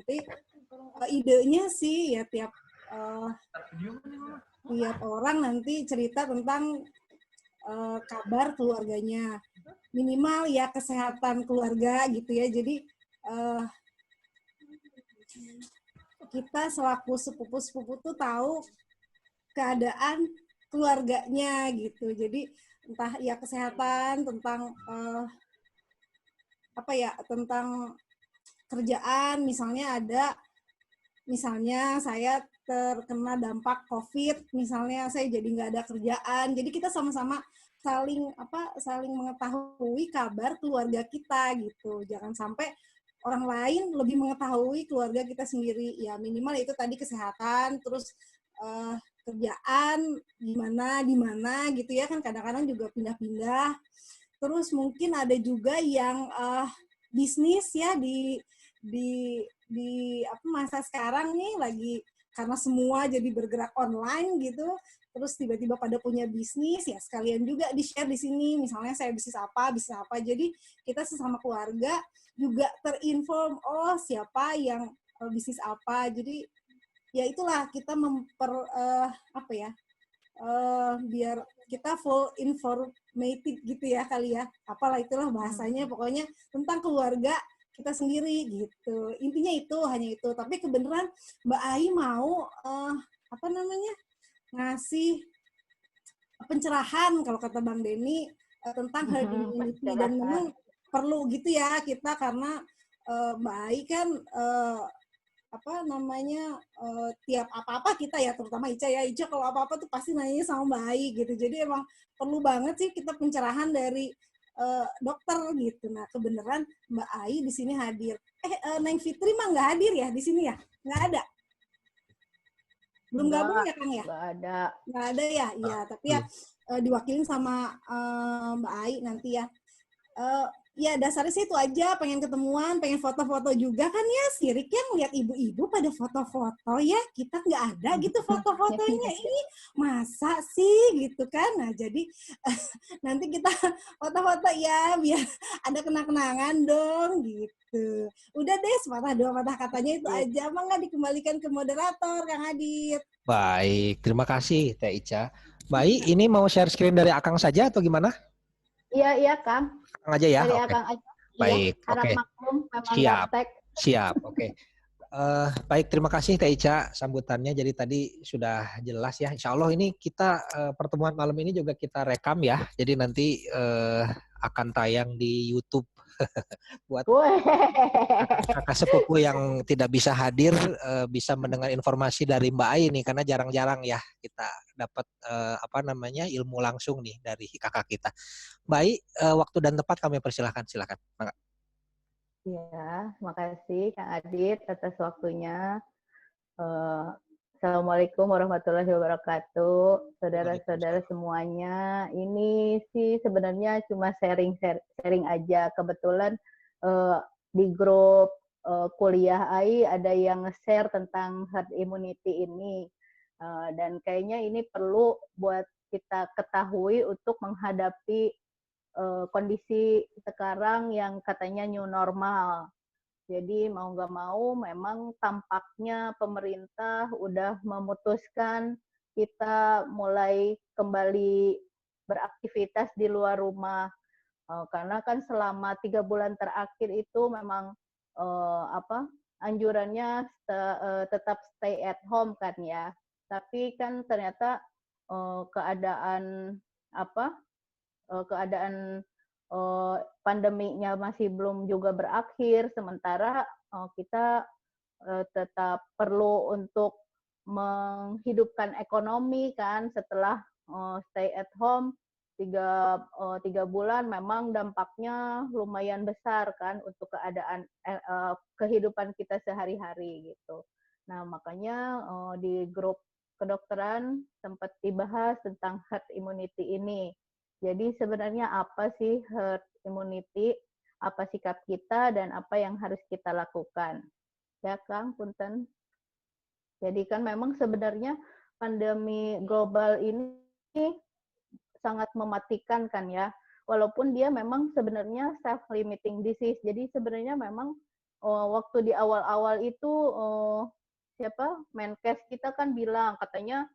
nanti idenya sih ya tiap orang nanti cerita tentang kabar keluarganya, minimal ya kesehatan keluarga gitu ya. Jadi kita selaku sepupu-sepupu tuh tahu keadaan keluarganya gitu. Jadi entah ya kesehatan, tentang tentang kerjaan, misalnya saya terkena dampak COVID, misalnya saya jadi nggak ada kerjaan. Jadi kita sama-sama saling mengetahui kabar keluarga kita gitu. Jangan sampai orang lain lebih mengetahui keluarga kita sendiri. Ya minimal itu tadi kesehatan, terus kerjaan di mana gitu ya, kan kadang-kadang juga pindah-pindah. Terus mungkin ada juga yang bisnis ya di masa sekarang nih lagi, karena semua jadi bergerak online gitu. Terus tiba-tiba pada punya bisnis, ya sekalian juga di-share di sini. Misalnya saya bisnis apa. Jadi kita sesama keluarga juga terinform, oh siapa yang bisnis apa. Jadi ya itulah kita biar kita full informative gitu ya kali ya. Apalah itulah bahasanya, pokoknya tentang keluarga kita sendiri gitu. Intinya itu, hanya itu. Tapi kebenaran Mbak Ai mau ngasih pencerahan kalau kata Bang Denny tentang herd immunity, dan memang perlu gitu ya kita, karena Mbak Ai kan tiap apa-apa kita ya, terutama Ica kalau apa-apa tuh pasti nanya sama Mbak Ai gitu. Jadi emang perlu banget sih kita pencerahan dari dokter gitu. Nah kebenaran Mbak Ai di sini hadir. Neng Fitri mah nggak hadir ya di sini ya? Nggak ada? Belum gabung ya Kang ya? Nggak ada ya? Iya, tapi ya diwakilin sama Mbak Ai nanti ya. Ya dasarnya sih itu aja, pengen ketemuan, pengen foto-foto juga kan ya. Sirik yang ngeliat ibu-ibu pada foto-foto ya, kita nggak ada gitu foto-fotonya. Ini masa sih gitu kan. Nah jadi nanti kita foto-foto ya biar ada kenang-kenangan dong gitu. Udah deh, sepatah dua patah katanya itu aja. Emang nggak dikembalikan ke moderator Kang Adit. Baik, terima kasih Teh Ica. Baik, ini mau share screen dari Akang saja atau gimana? Iya Kang. Akang aja ya. Dari Oke. Akang aja. Baik. Ya, harap Oke. maklum memang Siap. gaptek. Siap. Oke. Baik, terima kasih Teh Ica sambutannya. Jadi tadi sudah jelas ya. Insya Allah ini kita pertemuan malam ini juga kita rekam ya. Jadi nanti akan tayang di YouTube buat kakak sepupu yang tidak bisa hadir bisa mendengar informasi dari Mbak Ai nih, karena jarang-jarang ya kita dapat ilmu langsung nih dari kakak kita. Mbak Ai, waktu dan tempat kami persilahkan, silakan. Ya, makasih Kang Adit atas waktunya. Assalamualaikum warahmatullahi wabarakatuh, saudara-saudara semuanya. Ini sih sebenarnya cuma sharing aja. Kebetulan di grup kuliah AI ada yang share tentang herd immunity ini, dan kayaknya ini perlu buat kita ketahui untuk menghadapi kondisi sekarang yang katanya new normal. Jadi mau nggak mau memang tampaknya pemerintah udah memutuskan kita mulai kembali beraktivitas di luar rumah. Karena kan selama 3 bulan terakhir itu memang anjurannya tetap stay at home kan ya. Tapi kan ternyata keadaan pandeminya masih belum juga berakhir, sementara kita tetap perlu untuk menghidupkan ekonomi kan setelah stay at home 3 bulan. Memang dampaknya lumayan besar kan untuk keadaan kehidupan kita sehari-hari gitu. Nah makanya di grup kedokteran sempat dibahas tentang herd immunity ini. Jadi sebenarnya apa sih herd immunity, apa sikap kita, dan apa yang harus kita lakukan. Ya Kang, punten. Jadi kan memang sebenarnya pandemi global ini sangat mematikan kan ya. Walaupun dia memang sebenarnya self-limiting disease. Jadi sebenarnya memang waktu di awal-awal itu Menkes kita kan bilang katanya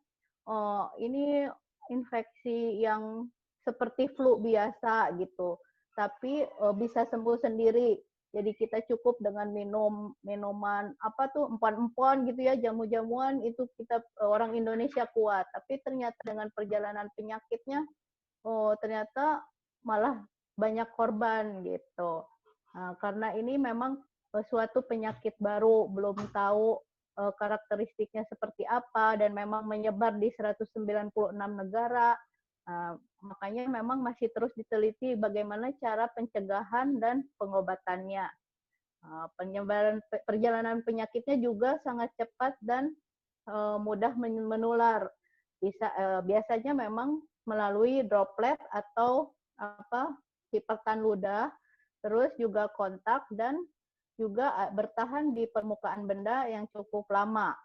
ini infeksi yang seperti flu biasa gitu, tapi bisa sembuh sendiri. Jadi kita cukup dengan minuman empon-empon gitu ya, jamu-jamuan itu kita orang Indonesia kuat. Tapi ternyata dengan perjalanan penyakitnya, ternyata malah banyak korban gitu. Nah, karena ini memang suatu penyakit baru, belum tahu karakteristiknya seperti apa, dan memang menyebar di 196 negara. Makanya memang masih terus diteliti bagaimana cara pencegahan dan pengobatannya. Penyebaran perjalanan penyakitnya juga sangat cepat dan mudah menular. Biasanya memang melalui droplet atau cipratan ludah, terus juga kontak dan juga bertahan di permukaan benda yang cukup lama.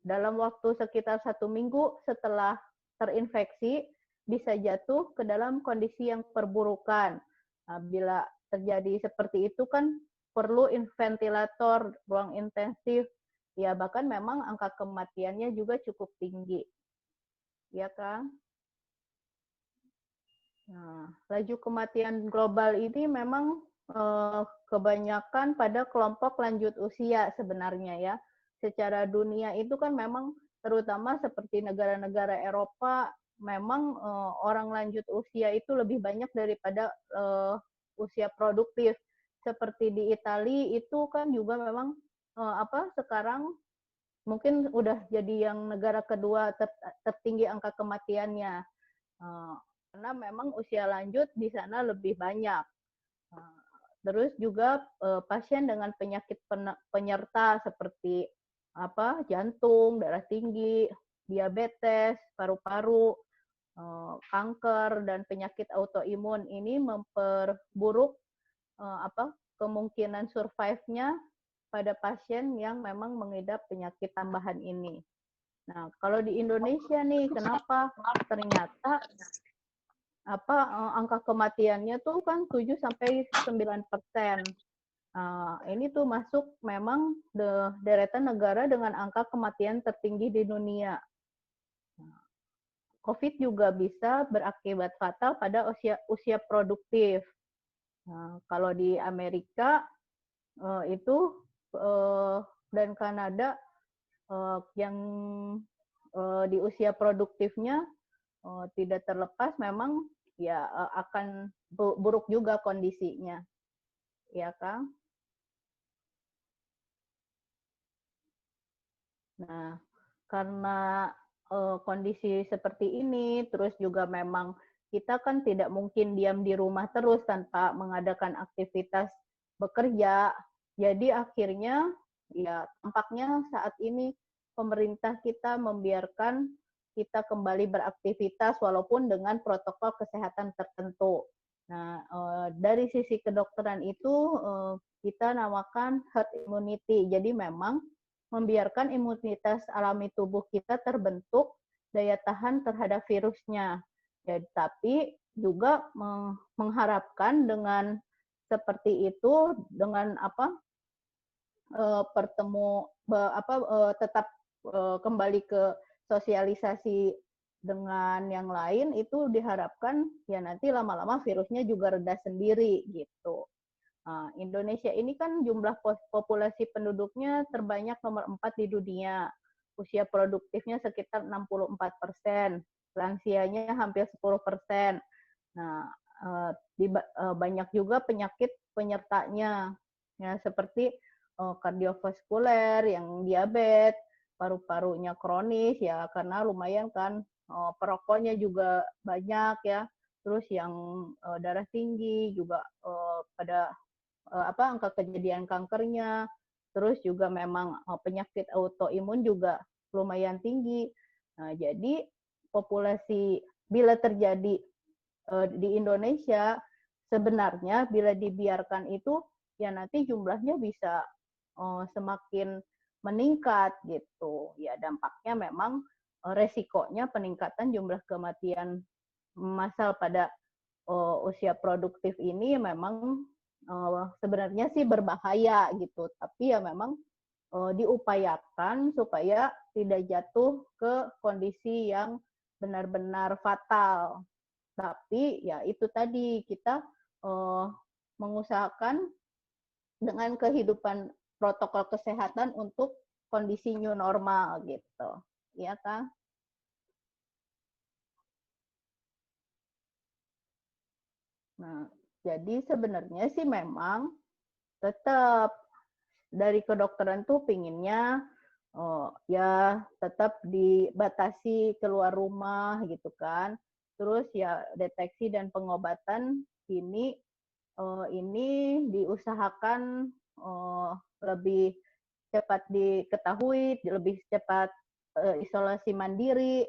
Dalam waktu sekitar 1 minggu setelah terinfeksi, bisa jatuh ke dalam kondisi yang perburukan. Bila terjadi seperti itu kan perlu ventilator, ruang intensif, ya bahkan memang angka kematiannya juga cukup tinggi. Ya, Kang? Nah, laju kematian global ini memang kebanyakan pada kelompok lanjut usia sebenarnya ya. Secara dunia itu kan memang terutama seperti negara-negara Eropa, memang orang lanjut usia itu lebih banyak daripada usia produktif. Seperti di Italia itu kan juga memang sekarang mungkin udah jadi yang negara kedua tertinggi angka kematiannya. Karena memang usia lanjut di sana lebih banyak. Terus juga pasien dengan penyakit penyerta seperti jantung, darah tinggi, diabetes, paru-paru, kanker dan penyakit autoimun ini memperburuk kemungkinan survive-nya pada pasien yang memang mengidap penyakit tambahan ini. Nah, kalau di Indonesia nih, kenapa ternyata angka kematiannya tuh kan 7-9%. Ini tuh masuk memang deretan negara dengan angka kematian tertinggi di dunia. COVID juga bisa berakibat fatal pada usia produktif. Kalau di Amerika itu dan Kanada yang di usia produktifnya tidak terlepas memang ya akan buruk juga kondisinya, ya Kang. Nah, karena kondisi seperti ini, terus juga memang kita kan tidak mungkin diam di rumah terus tanpa mengadakan aktivitas bekerja. Jadi akhirnya ya tampaknya saat ini pemerintah kita membiarkan kita kembali beraktivitas walaupun dengan protokol kesehatan tertentu. Nah, dari sisi kedokteran itu kita namakan herd immunity. Jadi memang membiarkan imunitas alami tubuh kita terbentuk daya tahan terhadap virusnya. Jadi, tapi juga mengharapkan dengan seperti itu, dengan tetap kembali ke sosialisasi dengan yang lain, itu diharapkan ya nanti lama-lama virusnya juga reda sendiri gitu. Indonesia ini kan jumlah populasi penduduknya terbanyak nomor 4 di dunia. Usia produktifnya sekitar 64%, lansianya hampir 10%. Nah, banyak juga penyakit penyertanya, ya seperti kardiovaskuler, yang diabetes, paru-parunya kronis ya karena lumayan kan perokoknya juga banyak ya. Terus yang darah tinggi juga pada angka kejadian kankernya. Terus juga memang penyakit autoimun juga lumayan tinggi. Nah, jadi populasi bila terjadi di Indonesia sebenarnya bila dibiarkan itu ya nanti jumlahnya bisa semakin meningkat gitu. Ya dampaknya memang resikonya peningkatan jumlah kematian massal pada usia produktif ini memang sebenarnya sih berbahaya gitu, tapi ya memang diupayakan supaya tidak jatuh ke kondisi yang benar-benar fatal. Tapi ya itu tadi kita mengusahakan dengan kehidupan protokol kesehatan untuk kondisi new normal gitu, ya Kang. Nah, jadi sebenarnya sih memang tetap dari kedokteran tuh pinginnya ya tetap dibatasi keluar rumah gitu kan. Terus ya deteksi dan pengobatan ini diusahakan lebih cepat diketahui, lebih cepat isolasi mandiri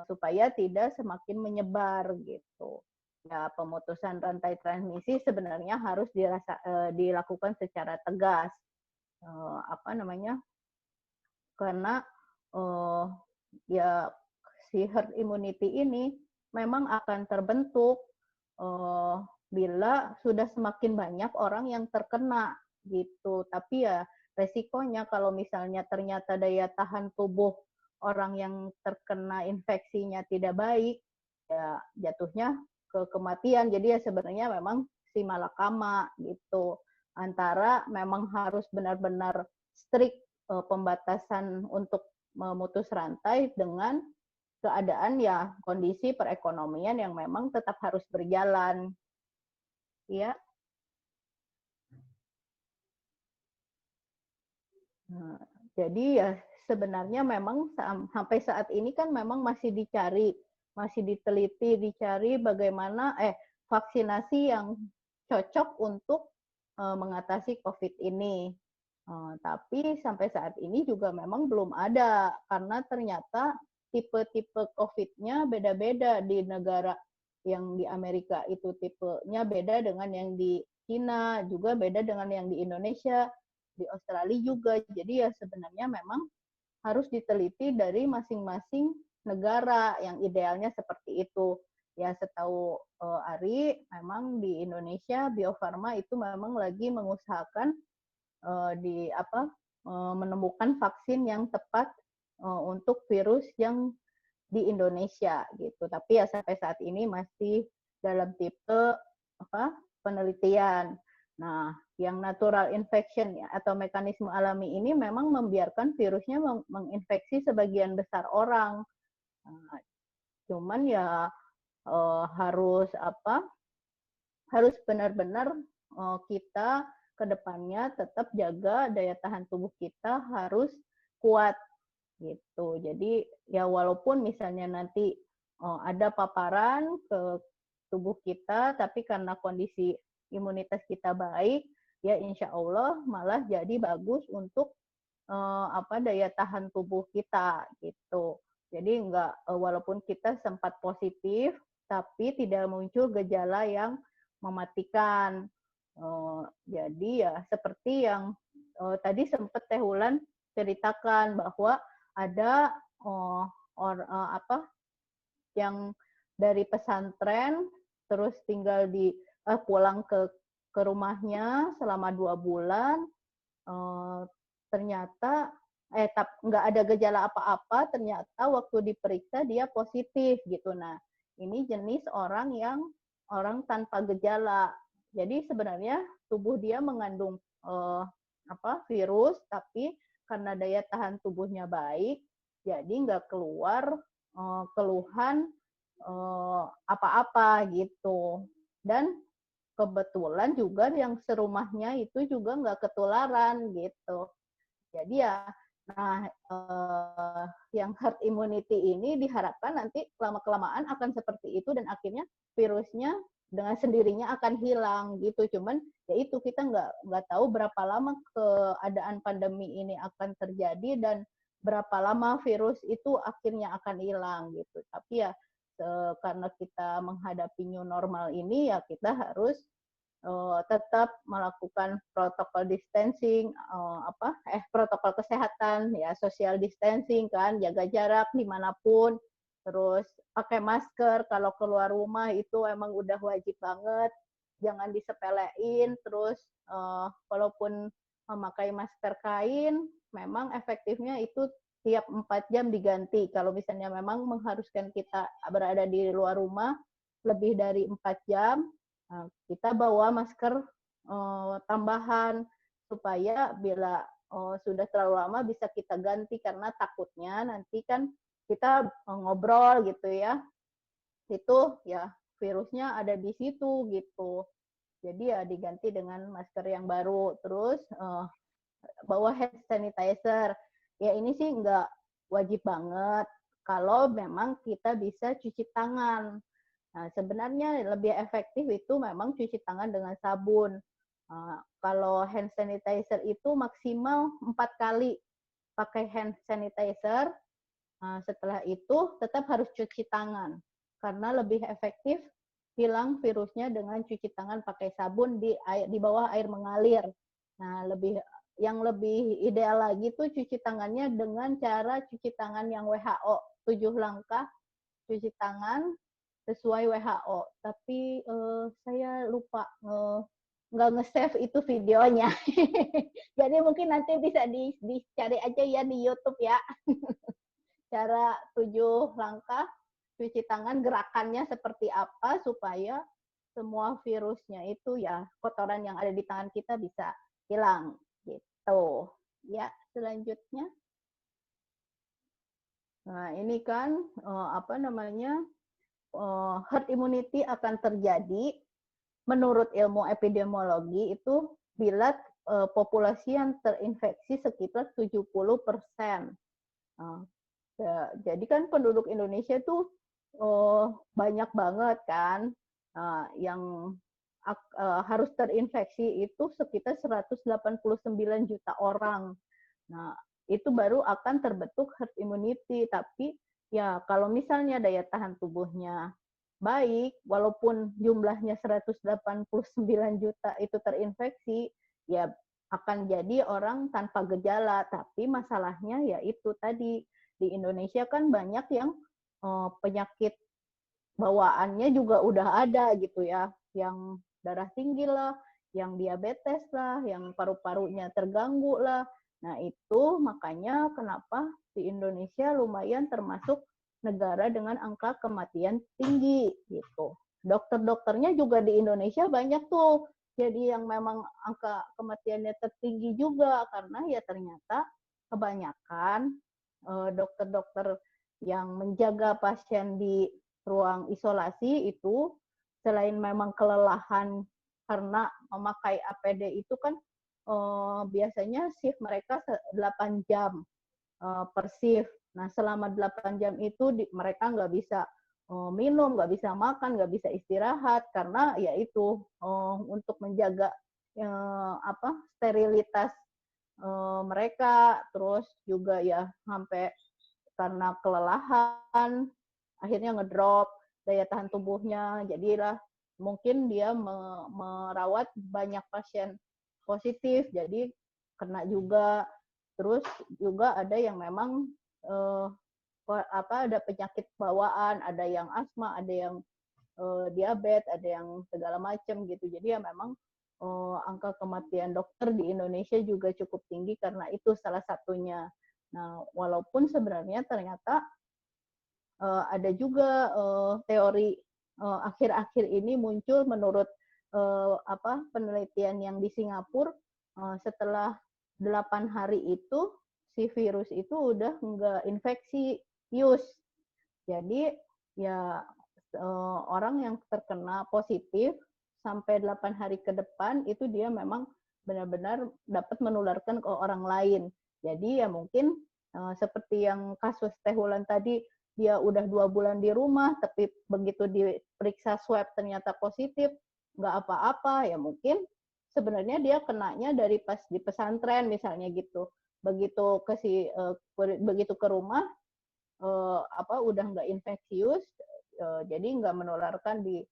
supaya tidak semakin menyebar gitu. Ya, pemutusan rantai transmisi sebenarnya harus dilakukan secara tegas. Karena ya si herd immunity ini memang akan terbentuk bila sudah semakin banyak orang yang terkena gitu. Tapi ya resikonya kalau misalnya ternyata daya tahan tubuh orang yang terkena infeksinya tidak baik, ya jatuhnya ke kematian. Jadi ya sebenarnya memang si malakama gitu. Antara memang harus benar-benar strict pembatasan untuk memutus rantai dengan keadaan ya kondisi perekonomian yang memang tetap harus berjalan. Ya. Nah, jadi ya sebenarnya memang sampai saat ini kan memang masih diteliti, dicari bagaimana vaksinasi yang cocok untuk mengatasi COVID ini. Tapi sampai saat ini juga memang belum ada karena ternyata tipe-tipe COVID-nya beda-beda di negara. Yang di Amerika itu tipenya beda dengan yang di Cina, juga beda dengan yang di Indonesia, di Australia juga. Jadi ya sebenarnya memang harus diteliti dari masing-masing negara yang idealnya seperti itu. Ya setahu Ari, memang di Indonesia Bio Farma itu memang lagi mengusahakan menemukan vaksin yang tepat untuk virus yang di Indonesia gitu. Tapi ya sampai saat ini masih dalam tipe penelitian. Nah, yang natural infection ya, atau mekanisme alami ini memang membiarkan virusnya menginfeksi sebagian besar orang. Nah, cuman ya harus benar-benar kita ke depannya tetap jaga daya tahan tubuh kita harus kuat gitu. Jadi ya walaupun misalnya nanti ada paparan ke tubuh kita, tapi karena kondisi imunitas kita baik, ya insya Allah malah jadi bagus untuk daya tahan tubuh kita gitu. Jadi walaupun kita sempat positif, tapi tidak muncul gejala yang mematikan. Jadi ya seperti yang tadi sempat Teh Wulan ceritakan bahwa ada yang dari pesantren terus tinggal pulang ke rumahnya selama 2 bulan, ternyata nggak ada gejala apa-apa, ternyata waktu diperiksa dia positif gitu. Nah, ini jenis orang tanpa gejala. Jadi sebenarnya tubuh dia mengandung virus, tapi karena daya tahan tubuhnya baik, jadi nggak keluar keluhan apa-apa gitu. Dan kebetulan juga yang serumahnya itu juga nggak ketularan gitu. Jadi ya, yang herd immunity ini diharapkan nanti lama-kelamaan akan seperti itu dan akhirnya virusnya dengan sendirinya akan hilang gitu. Cuman ya itu kita nggak tahu berapa lama keadaan pandemi ini akan terjadi dan berapa lama virus itu akhirnya akan hilang gitu. Tapi ya karena kita menghadapi new normal ini ya kita harus tetap melakukan protokol distancing, protokol kesehatan, ya social distancing kan, jaga jarak dimanapun, terus pakai masker kalau keluar rumah itu emang udah wajib banget, jangan disepelein. Terus walaupun memakai masker kain, memang efektifnya itu tiap 4 jam diganti. Kalau misalnya memang mengharuskan kita berada di luar rumah lebih dari 4 jam, kita bawa masker tambahan supaya bila sudah terlalu lama bisa kita ganti, karena takutnya nanti kan kita ngobrol gitu ya, itu ya virusnya ada di situ gitu. Jadi ya diganti dengan masker yang baru. Terus bawa hand sanitizer. Ya ini sih nggak wajib banget kalau memang kita bisa cuci tangan. Nah, sebenarnya lebih efektif itu memang cuci tangan dengan sabun. Kalau hand sanitizer itu maksimal 4 kali pakai hand sanitizer. Setelah itu tetap harus cuci tangan karena lebih efektif hilang virusnya dengan cuci tangan pakai sabun di bawah air mengalir. Nah, yang lebih ideal lagi tuh cuci tangannya dengan cara cuci tangan yang WHO, 7 langkah cuci tangan sesuai WHO. Tapi saya lupa nggak nge-save itu videonya. Jadi mungkin nanti bisa dicari aja ya di YouTube ya. Cara 7 langkah cuci tangan, gerakannya seperti apa supaya semua virusnya itu ya, kotoran yang ada di tangan kita bisa hilang gitu. Ya, selanjutnya. Nah, ini kan herd immunity akan terjadi menurut ilmu epidemiologi itu bila populasi yang terinfeksi sekitar 70%. Jadi kan penduduk Indonesia tuh banyak banget kan, yang harus terinfeksi itu sekitar 189 juta orang. Nah, itu baru akan terbentuk herd immunity. Tapi ya kalau misalnya daya tahan tubuhnya baik, walaupun jumlahnya 189 juta itu terinfeksi, ya akan jadi orang tanpa gejala. Tapi masalahnya ya itu tadi, di Indonesia kan banyak yang penyakit bawaannya juga udah ada gitu ya, yang darah tinggi lah, yang diabetes lah, yang paru-parunya terganggu lah. Nah itu makanya kenapa di Indonesia lumayan termasuk negara dengan angka kematian tinggi gitu. Dokter-dokternya juga di Indonesia banyak tuh, jadi yang memang angka kematiannya tertinggi juga, karena ya ternyata kebanyakan dokter-dokter yang menjaga pasien di ruang isolasi itu selain memang kelelahan karena memakai APD itu kan biasanya shift mereka 8 jam per shift. Nah, selama 8 jam itu mereka nggak bisa minum, nggak bisa makan, nggak bisa istirahat karena ya itu untuk menjaga sterilitas mereka, terus juga ya sampai karena kelelahan akhirnya ngedrop daya tahan tubuhnya, jadilah mungkin dia merawat banyak pasien positif jadi kena juga. Terus juga ada yang memang ada penyakit bawaan, ada yang asma, ada yang diabetes, ada yang segala macam gitu. Jadi ya memang angka kematian dokter di Indonesia juga cukup tinggi karena itu salah satunya. Nah, walaupun sebenarnya ternyata ada juga teori akhir-akhir ini muncul menurut penelitian yang di Singapura, setelah 8 hari itu si virus itu udah nggak infeksius. Jadi ya orang yang terkena positif sampai 8 hari ke depan itu dia memang benar-benar dapat menularkan ke orang lain. Jadi ya mungkin seperti yang kasus Teh Wulan tadi, dia udah 2 bulan di rumah, tapi begitu diperiksa swab ternyata positif, nggak apa-apa, ya mungkin sebenarnya dia kenanya dari pas di pesantren misalnya gitu. Begitu ke rumah, udah nggak infeksius, jadi nggak menularkan di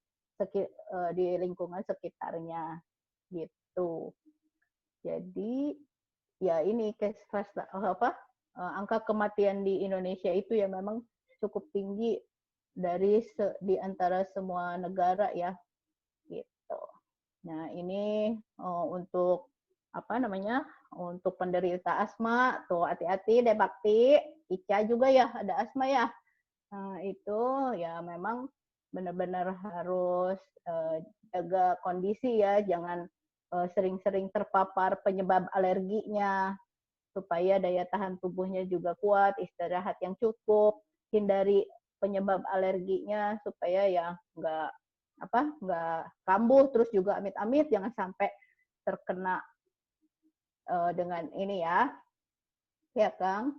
lingkungan sekitarnya gitu. Jadi ya ini angka kematian di Indonesia itu ya memang cukup tinggi di antara semua negara ya gitu. Nah, ini untuk apa namanya? Untuk penderita asma, tuh hati-hati deh Bakti. Ica juga ya ada asma ya. Nah, itu ya memang benar-benar harus jaga kondisi ya, jangan sering-sering terpapar penyebab alerginya, supaya daya tahan tubuhnya juga kuat, istirahat yang cukup, hindari penyebab alerginya supaya ya nggak kambuh, terus juga amit-amit jangan sampai terkena dengan ini ya Kang.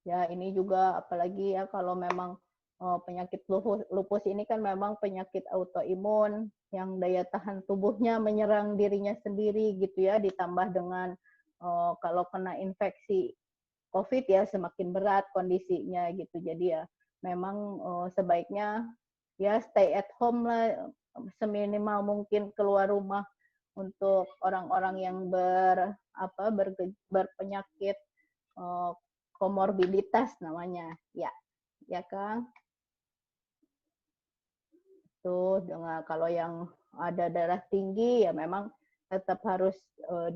Ya ini juga apalagi ya kalau memang penyakit lupus ini kan memang penyakit autoimun yang daya tahan tubuhnya menyerang dirinya sendiri gitu ya, ditambah dengan kalau kena infeksi COVID ya semakin berat kondisinya gitu. Jadi ya memang sebaiknya ya stay at home lah, seminimal mungkin keluar rumah untuk orang-orang yang berpenyakit komorbiditas namanya. Ya Kang. Tuh dengan kalau yang ada darah tinggi ya memang tetap harus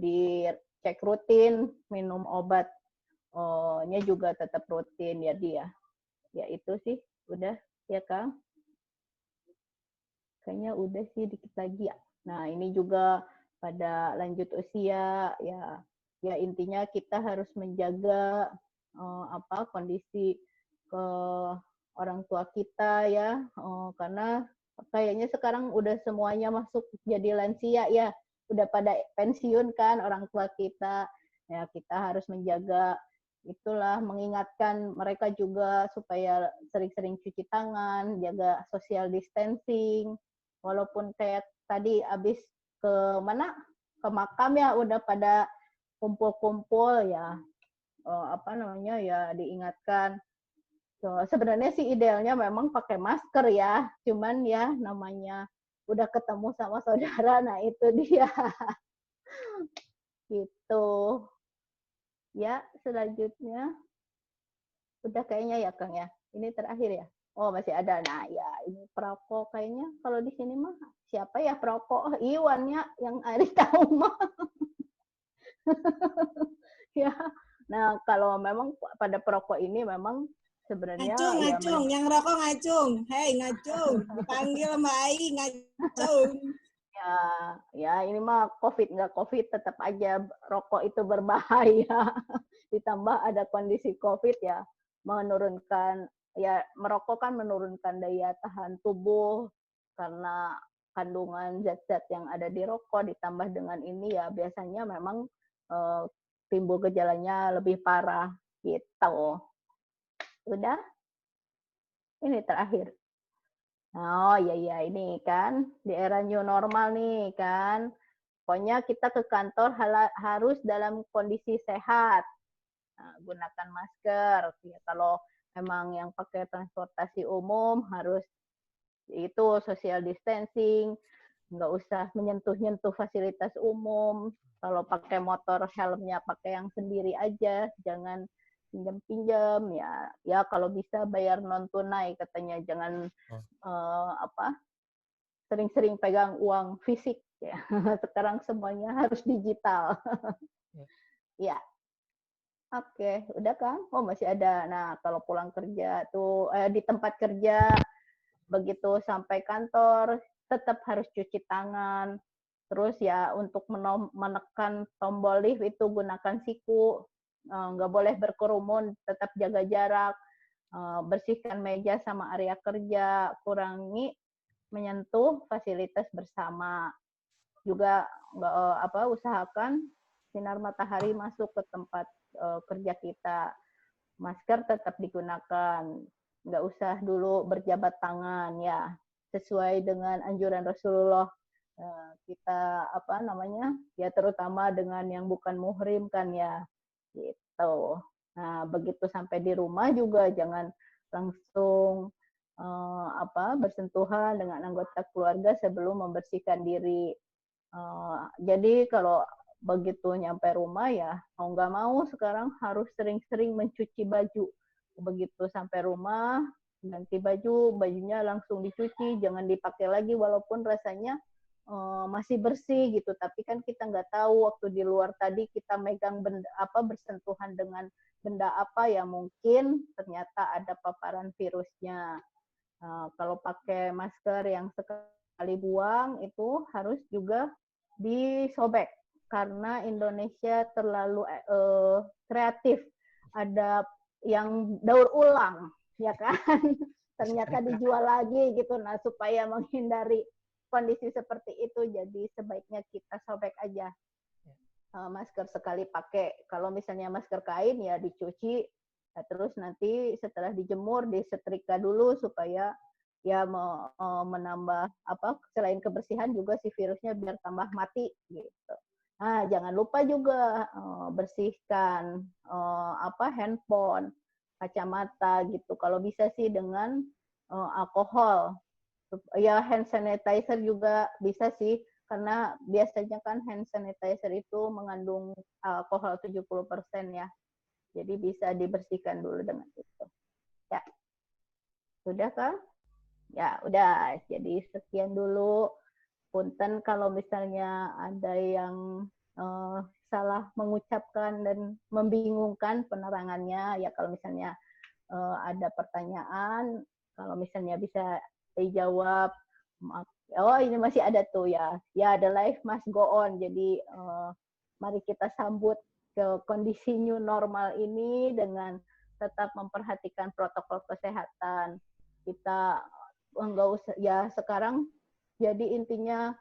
dicek rutin, minum obatnya juga tetap rutin ya dia. Ya itu sih udah ya Kang. Kayaknya udah sih dikit lagi ya. Nah, ini juga pada lanjut usia ya intinya kita harus menjaga kondisi ke orang tua kita ya, karena kayaknya sekarang udah semuanya masuk jadi lansia ya, udah pada pensiun kan orang tua kita. Ya, kita harus menjaga itulah, mengingatkan mereka juga supaya sering-sering cuci tangan, jaga social distancing. Walaupun kayak tadi abis ke mana? Ke makam ya udah pada kumpul-kumpul ya, ya diingatkan. So, sebenarnya sih idealnya memang pakai masker ya, cuman ya namanya udah ketemu sama saudara, nah itu dia. Gitu. Ya, selanjutnya udah kayaknya ya Kang ya. Ini terakhir ya. Oh, masih ada. Nah, ya ini perokok kayaknya kalau di sini mah siapa ya perokok? Oh, Iwan ya yang Ari tahu mah. Ya. Nah, kalau memang pada perokok ini memang Ngacung, sebenarnya ya ngacung, yang rokok ngacung. Hei, ngacung. Dipanggil Mbak Ai, ngacung. ya ini mah COVID nggak COVID tetap aja rokok itu berbahaya. Ditambah ada kondisi COVID ya menurunkan ya merokok kan menurunkan daya tahan tubuh karena kandungan zat-zat yang ada di rokok ditambah dengan ini ya biasanya memang eh, timbul gejalanya lebih parah gitu. Udah, ini terakhir. Oh iya iya ini kan di era new normal nih kan. Pokoknya kita ke kantor harus dalam kondisi sehat. Nah, gunakan masker. Ya, kalau memang yang pakai transportasi umum harus itu social distancing, nggak usah menyentuh-nyentuh fasilitas umum. Kalau pakai motor helmnya pakai yang sendiri aja, jangan pinjam-pinjam ya. Ya kalau bisa bayar non tunai katanya, jangan sering-sering pegang uang fisik ya. Sekarang semuanya harus digital. Ya. Oke, udah Kang? Oh masih ada. Nah kalau pulang kerja tuh di tempat kerja begitu sampai kantor tetap harus cuci tangan. Terus ya untuk menekan tombol lift itu gunakan siku, nggak boleh berkerumun, tetap jaga jarak, bersihkan meja sama area kerja, kurangi menyentuh fasilitas bersama. Juga usahakan sinar matahari masuk ke tempat kerja kita. Masker tetap digunakan, nggak usah dulu berjabat tangan ya, sesuai dengan anjuran Rasulullah. Kita ya terutama dengan yang bukan muhrim kan ya gitu. Nah begitu sampai di rumah juga jangan langsung bersentuhan dengan anggota keluarga sebelum membersihkan diri. Jadi kalau begitu nyampe rumah ya mau nggak mau sekarang harus sering-sering mencuci baju. Begitu sampai rumah ganti baju, bajunya langsung dicuci, jangan dipakai lagi walaupun rasanya masih bersih gitu. Tapi kan kita nggak tahu waktu di luar tadi kita megang benda apa, bersentuhan dengan benda apa ya, mungkin ternyata ada paparan virusnya. Kalau pakai masker yang sekali buang itu harus juga disobek karena Indonesia terlalu kreatif. Ada yang daur ulang, ya kan? Ternyata dijual lagi gitu. Nah, supaya menghindari kondisi seperti itu, jadi sebaiknya kita sobek aja masker sekali pakai. Kalau misalnya masker kain ya dicuci, ya terus nanti setelah dijemur disetrika dulu supaya ya menambah apa, selain kebersihan juga si virusnya biar tambah mati gitu. Nah, jangan lupa juga bersihkan handphone, kacamata gitu. Kalau bisa sih dengan alkohol. Ya hand sanitizer juga bisa sih, karena biasanya kan hand sanitizer itu mengandung alkohol 70% ya. Jadi bisa dibersihkan dulu dengan itu. Ya. Sudah kan? Ya, udah. Jadi sekian dulu. Punten kalau misalnya ada yang salah mengucapkan dan membingungkan penerangannya, ya kalau misalnya ada pertanyaan, kalau misalnya bisa dijawab, oh ini masih ada tuh ya, the life must go on. Jadi mari kita sambut ke kondisi new normal ini dengan tetap memperhatikan protokol kesehatan. Kita enggak usah ya sekarang. Jadi intinya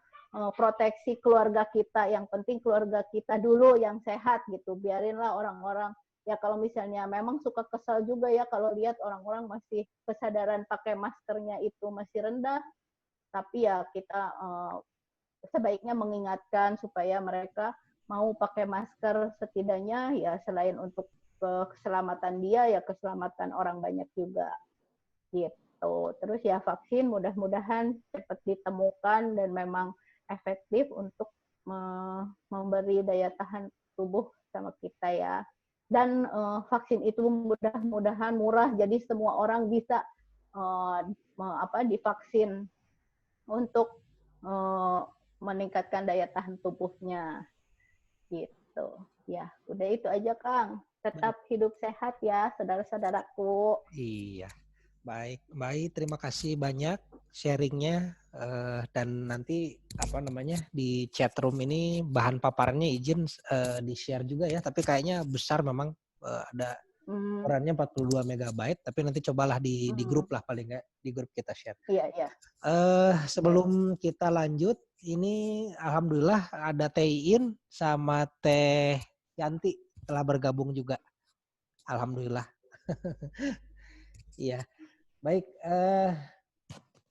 proteksi keluarga kita, yang penting keluarga kita dulu yang sehat gitu. Biarinlah orang-orang, ya kalau misalnya memang suka kesal juga ya kalau lihat orang-orang masih kesadaran pakai maskernya itu masih rendah, tapi ya kita sebaiknya mengingatkan supaya mereka mau pakai masker setidaknya ya selain untuk keselamatan dia ya keselamatan orang banyak juga gitu. Terus ya vaksin mudah-mudahan cepat ditemukan dan memang efektif untuk memberi daya tahan tubuh sama kita ya. Dan vaksin itu mudah-mudahan murah, jadi semua orang bisa divaksin untuk meningkatkan daya tahan tubuhnya gitu. Ya, udah itu aja Kang. Tetap hidup sehat ya, saudara-saudaraku. Iya. Baik, Mbak, terima kasih banyak sharingnya dan nanti di chat room ini bahan paparannya izin di-share juga ya, tapi kayaknya besar memang ada ukurannya 42 MB, tapi nanti cobalah di grup lah paling nggak di grup kita share. Iya. Sebelum kita lanjut, ini alhamdulillah ada Teh Iin sama Teh Yanti telah bergabung juga. Alhamdulillah. Iya. Baik,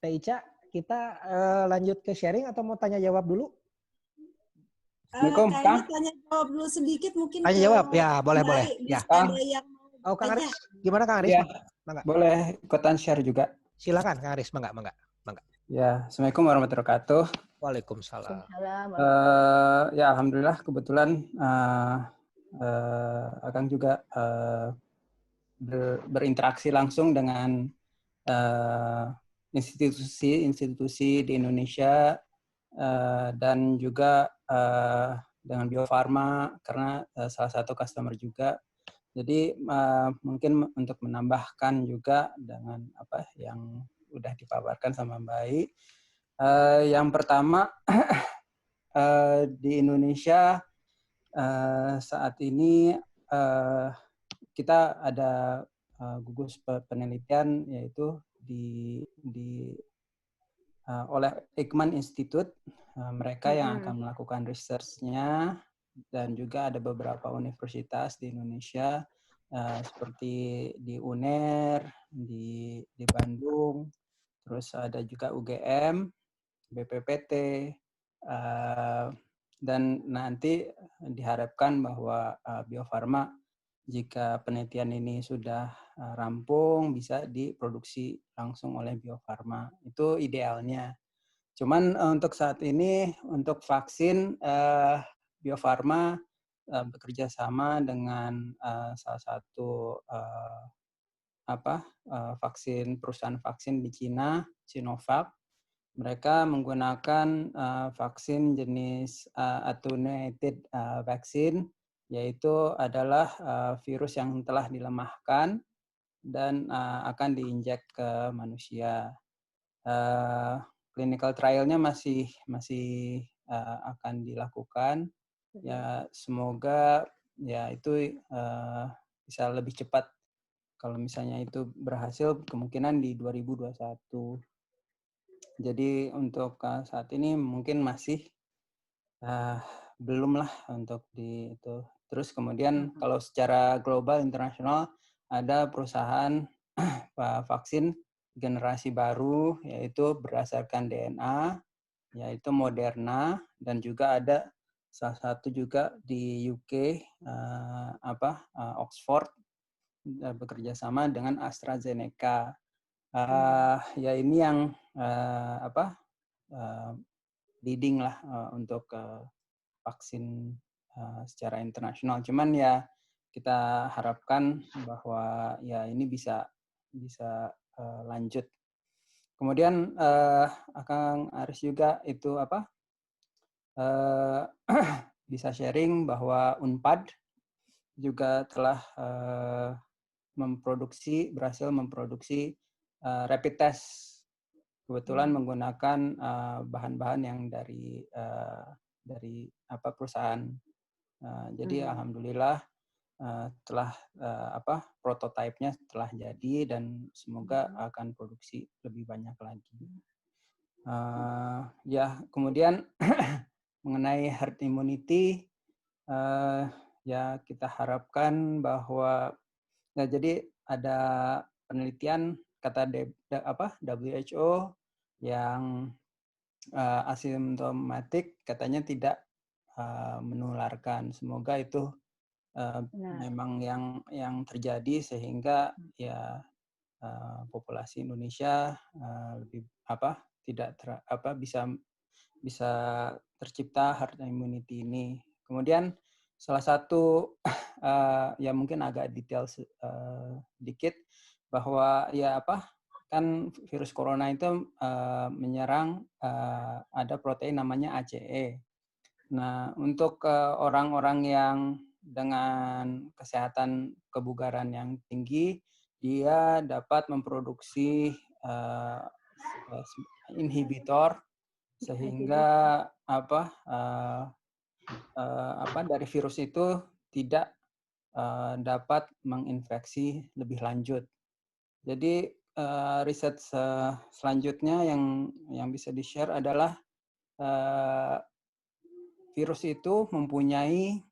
Teh Ica, kita lanjut ke sharing atau mau tanya jawab dulu? Assalamualaikum, Kayaknya tanya jawab dulu sedikit mungkin. Tanya jawab, ya boleh. Ya. Kang. Ada yang Oh, Kang Aris, gimana Kang Aris? Ya, boleh ikutan share juga. Silakan Kang Aris, mangga. Ya, Assalamualaikum warahmatullahi wabarakatuh. Waalaikumsalam. Ya, alhamdulillah kebetulan Akang juga berinteraksi langsung dengan institusi di Indonesia dan juga dengan Bio Farma karena salah satu customer juga. Jadi mungkin untuk menambahkan juga dengan apa yang udah dipaparkan sama Mbak Ai. Yang pertama di Indonesia saat ini kita ada gugus penelitian yaitu oleh Eijkman Institute, mereka yang akan melakukan research-nya dan juga ada beberapa universitas di Indonesia seperti di UNER, di Bandung, terus ada juga UGM, BPPT, dan nanti diharapkan bahwa Bio Farma jika penelitian ini sudah rampung bisa diproduksi langsung oleh Bio Farma. Itu idealnya. Cuman untuk saat ini untuk vaksin Bio Farma bekerja sama dengan salah satu vaksin perusahaan vaksin di Cina, Sinovac. Mereka menggunakan vaksin jenis attenuated vaccine, yaitu adalah virus yang telah dilemahkan dan akan diinjek ke manusia. Clinical trial-nya masih akan dilakukan. Ya, semoga ya itu bisa lebih cepat. Kalau misalnya itu berhasil, kemungkinan di 2021. Jadi untuk saat ini mungkin masih belum lah untuk di itu. Terus kemudian kalau secara global internasional ada perusahaan vaksin generasi baru, yaitu berdasarkan DNA, yaitu Moderna, dan juga ada salah satu juga di UK Oxford bekerja sama dengan AstraZeneca. Ya ini yang leading lah untuk vaksin secara internasional. Cuman ya kita harapkan bahwa ya ini bisa lanjut. Kemudian Kang Aris juga itu bisa sharing bahwa Unpad juga telah berhasil memproduksi rapid test, kebetulan menggunakan bahan-bahan yang dari perusahaan. Jadi alhamdulillah telah prototipenya telah jadi dan semoga akan produksi lebih banyak lagi. Ya kemudian mengenai herd immunity, ya kita harapkan bahwa ya jadi ada penelitian kata WHO yang asimptomatik katanya tidak menularkan. Semoga itu memang yang terjadi sehingga ya populasi Indonesia lebih bisa tercipta herd immunity ini. Kemudian salah satu ya mungkin agak detail sedikit bahwa ya kan virus corona itu menyerang ada protein namanya ACE. Nah, untuk orang-orang yang dengan kesehatan kebugaran yang tinggi, dia dapat memproduksi inhibitor sehingga dari virus itu tidak dapat menginfeksi lebih lanjut. Jadi riset selanjutnya yang bisa di-share adalah virus itu mempunyai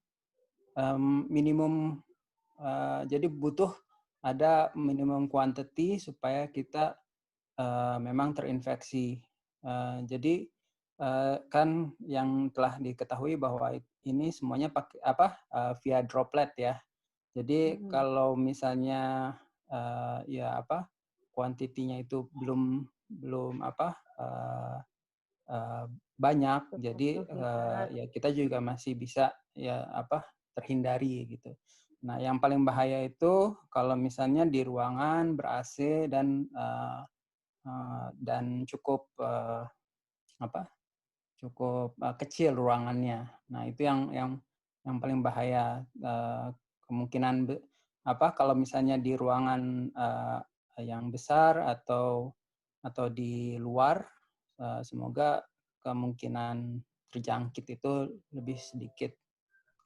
minimum, jadi butuh ada minimum quantity supaya kita memang terinfeksi. Jadi kan yang telah diketahui bahwa ini semuanya pakai via droplet ya. Jadi kalau misalnya kuantitinya itu belum banyak, jadi ya kita juga masih bisa terhindari gitu. Nah, yang paling bahaya itu kalau misalnya di ruangan ber-AC dan cukup kecil ruangannya. Nah, itu yang paling bahaya. Kemungkinan kalau misalnya di ruangan yang besar atau di luar, semoga kemungkinan terjangkit itu lebih sedikit.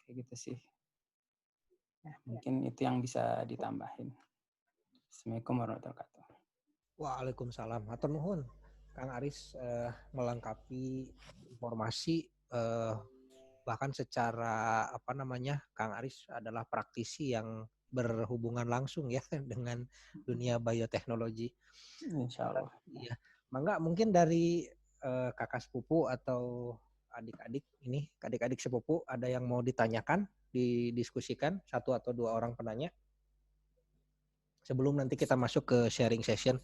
Kayak gitu sih. Mungkin itu yang bisa ditambahin. Assalamualaikum warahmatullahi wabarakatuh. Waalaikumsalam. Hatur nuhun, Kang Aris melengkapi informasi bahkan secara Kang Aris adalah praktisi yang berhubungan langsung ya dengan dunia bioteknologi. Insya Allah. Ya, mangga mungkin dari kakak sepupu atau adik-adik sepupu ada yang mau ditanyakan, didiskusikan satu atau dua orang penanya sebelum nanti kita masuk ke sharing session.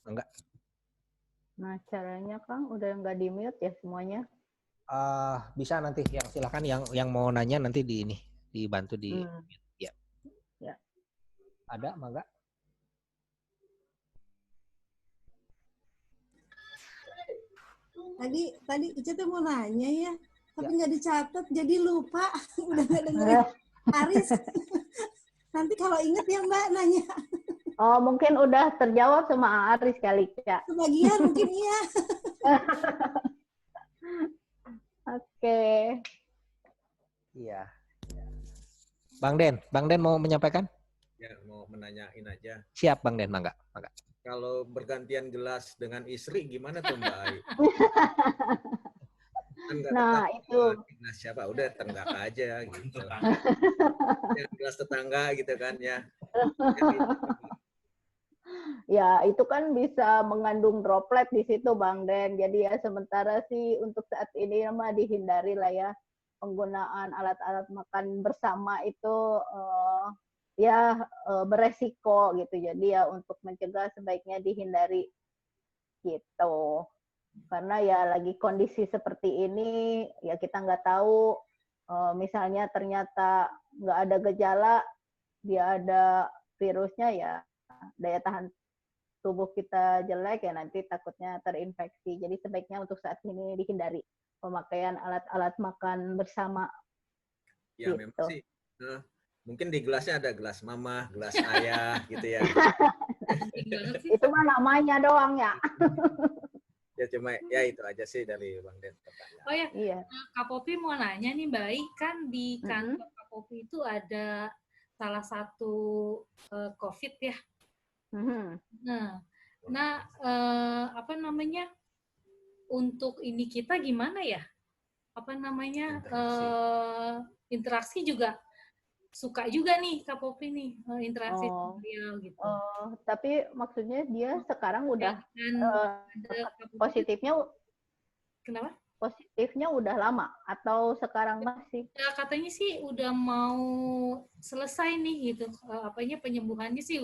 Enggak. Nah, caranya Kang udah nggak di-mute ya semuanya? Bisa nanti silakan yang mau nanya nanti dibantu di mute. Ya. Ya. Ada, mangga? Tadi Ica tuh mau nanya ya, tapi nggak dicatat, jadi lupa. Udah nggak dengerin Aris. Nanti kalau inget ya Mbak nanya. Oh, mungkin udah terjawab sama Aris kali, Kak. Sebagian mungkin iya. Oke. Iya. Bang Den mau menyampaikan? Ya, mau menanyain aja. Siap Bang Den, mangga. Kalau bergantian gelas dengan istri, gimana tuh Mbak Ai? Kan nggak Nah, ketahuan itu. gelas siapa, udah tenggak aja gitu. Yang gelas tetangga gitu kan ya. Ya, itu kan bisa mengandung droplet di situ, Bang Den. Jadi ya sementara sih untuk saat ini mah dihindari lah ya penggunaan alat-alat makan bersama itu beresiko gitu. Jadi ya untuk mencegah sebaiknya dihindari gitu. Karena ya lagi kondisi seperti ini, ya kita nggak tahu misalnya ternyata nggak ada gejala, dia ada virusnya ya daya tahan tubuh kita jelek ya nanti takutnya terinfeksi. Jadi sebaiknya untuk saat ini dihindari pemakaian alat-alat makan bersama. Ya gitu. memang sih. Mungkin di gelasnya ada gelas mama, gelas ayah gitu ya. Itu mah namanya doang ya. Ya cuma ya itu aja sih dari Bang Den. Oh ya, Iya. Kak Popi mau nanya nih, baik kan di kantor Kak Popi itu ada salah satu COVID ya. Nah, apa namanya? Untuk ini kita gimana ya? Apa namanya? Interaksi juga suka juga nih Kak Popi nih interaksi sosial gitu. Tapi maksudnya dia sekarang udah Kenapa? Positifnya udah lama atau sekarang masih? Ya, katanya sih udah mau selesai nih gitu. Penyembuhannya sih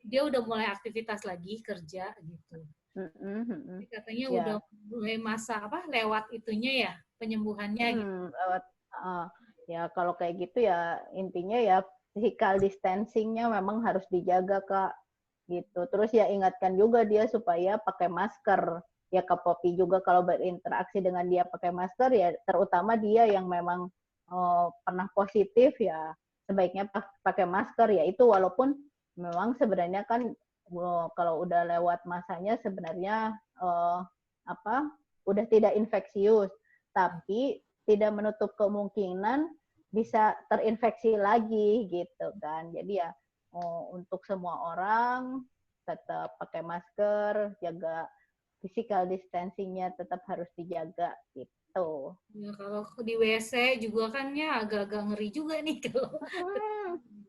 dia udah mulai aktivitas lagi kerja gitu. Jadi katanya udah mulai masa lewat itunya ya penyembuhannya gitu. Lewat ya kalau kayak gitu ya intinya ya physical distancing-nya memang harus dijaga Kak gitu. Terus ya ingatkan juga dia supaya pakai masker. Ya Kak Popi juga kalau berinteraksi dengan dia pakai masker ya terutama dia yang memang pernah positif ya sebaiknya pakai masker ya itu walaupun memang sebenarnya kan kalau udah lewat masanya sebenarnya udah tidak infeksius tapi tidak menutup kemungkinan bisa terinfeksi lagi gitu kan. Jadi ya untuk semua orang tetap pakai masker, jaga physical distancing-nya tetap harus dijaga gitu. Ya kalau di WC juga kan ya agak-agak ngeri juga nih kalau.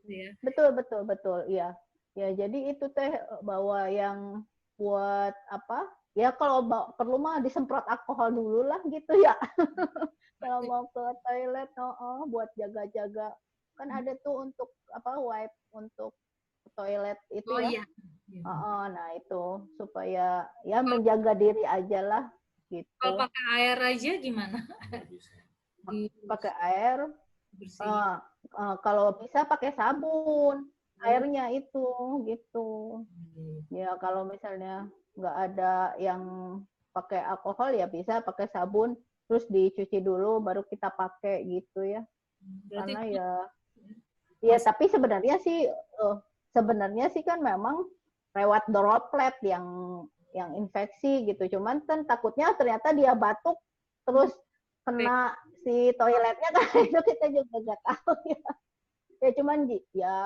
Ya. Betul iya. Ya jadi itu teh bawa yang buat apa? Ya kalau perlu mah disemprot alkohol dulu lah gitu ya. Kalau mau ke toilet buat jaga-jaga. Kan ada tuh untuk wipe untuk toilet itu ya. Iya. Nah itu supaya ya menjaga diri aja lah gitu. Kalau pakai air aja gimana? Pakai air, kalau bisa pakai sabun airnya itu gitu. Ya kalau misalnya nggak ada yang pakai alkohol ya bisa pakai sabun terus dicuci dulu baru kita pakai gitu ya. Karena ya tapi sebenarnya sih kan memang lewat droplet yang infeksi gitu. Cuman kan takutnya ternyata dia batuk terus kena si toiletnya kan itu kita juga nggak tahu ya. Ya cuman ya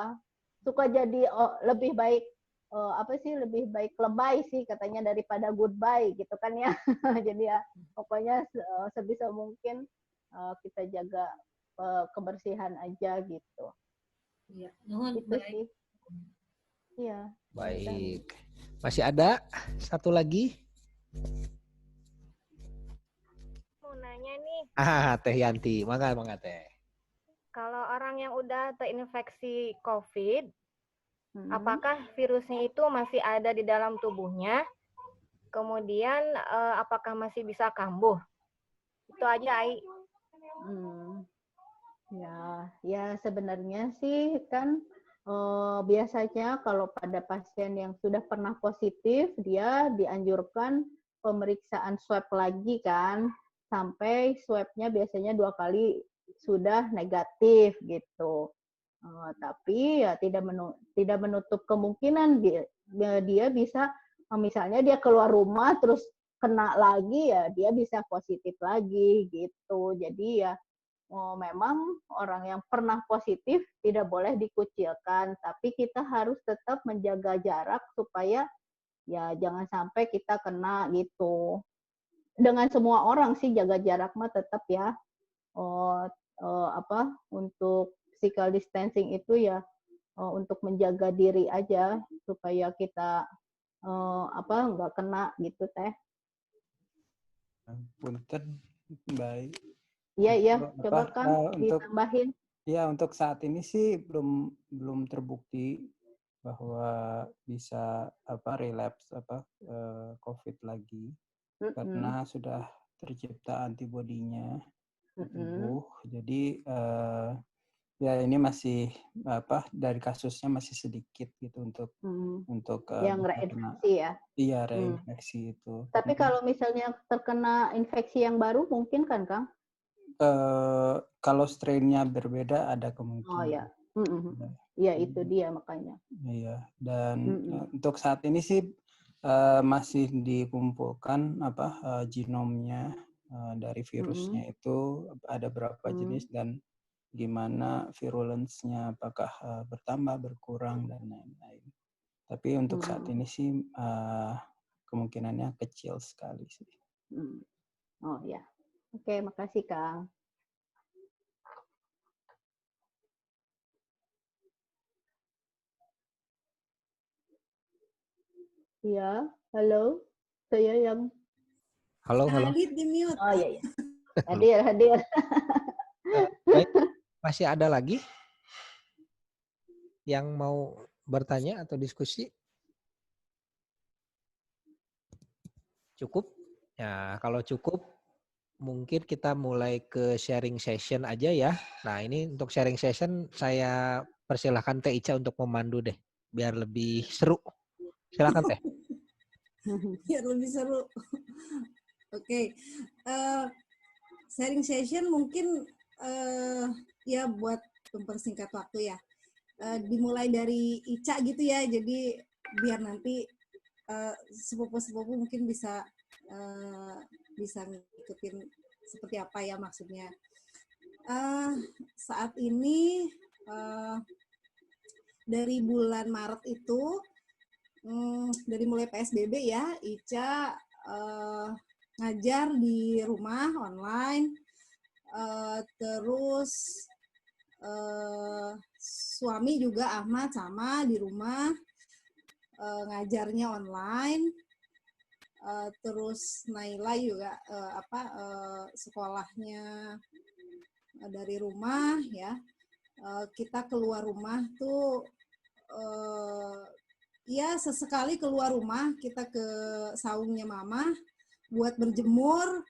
suka jadi lebih baik lebih baik lebay sih katanya daripada goodbye gitu kan ya. Jadi ya pokoknya sebisa mungkin kita jaga kebersihan aja gitu. Iya, itu sih. Iya. Baik. Masih ada satu lagi? Mau nanya nih. Teh Yanti. Mangga Teh. Kalau orang yang udah terinfeksi COVID, apakah virusnya itu masih ada di dalam tubuhnya? Kemudian apakah masih bisa kambuh? Itu aja, Ai. Ya sebenarnya sih kan biasanya kalau pada pasien yang sudah pernah positif dia dianjurkan pemeriksaan swab lagi kan, sampai swabnya biasanya 2 kali sudah negatif gitu. Tapi ya tidak menutup kemungkinan dia bisa, misalnya dia keluar rumah terus kena lagi, ya dia bisa positif lagi gitu. Jadi ya memang orang yang pernah positif tidak boleh dikucilkan, tapi kita harus tetap menjaga jarak supaya ya jangan sampai kita kena gitu. Dengan semua orang sih jaga jarak mah tetap ya. Untuk physical distancing itu ya untuk menjaga diri aja supaya kita nggak kena gitu teh. Punten, baik. Iya, coba Kang ditambahin. Ya, untuk saat ini sih belum terbukti bahwa bisa relapse COVID lagi, karena sudah tercipta antibodinya di tubuh. Jadi ya ini masih dari kasusnya masih sedikit gitu untuk yang reinfeksi ya. Iya, reinfeksi itu. Tapi kalau misalnya terkena infeksi yang baru mungkin kan, Kang? Kalau strain-nya berbeda ada kemungkinan. Oh ya. Iya, itu dia makanya. Iya, dan untuk saat ini sih masih dikumpulkan genomnya dari virusnya itu ada berapa jenis dan gimana virulence-nya, apakah bertambah, berkurang dan lain-lain. Tapi untuk saat ini sih kemungkinannya kecil sekali sih. Oh ya. Oke, makasih Kang. Ya, halo. Saya yang Halo. Adit di mute. Oh iya. Hadir. Baik, masih ada lagi yang mau bertanya atau diskusi? Cukup? Ya, kalau cukup mungkin kita mulai ke sharing session aja ya. Nah, ini untuk sharing session saya persilahkan Teh Ica untuk memandu deh, biar lebih seru. Silakan Teh. Biar lebih seru. Oke. Sharing session mungkin ya buat mempersingkat waktu ya. Dimulai dari Ica gitu ya. Jadi biar nanti sepupu-sepupu mungkin bisa ngikutin seperti apa ya maksudnya. Saat ini dari bulan Maret itu dari mulai PSBB ya, Ica ngajar di rumah online, terus suami juga Ahmad sama di rumah ngajarnya online, terus Naila juga sekolahnya dari rumah ya. Kita keluar rumah tuh ya sesekali keluar rumah kita ke saungnya mama buat berjemur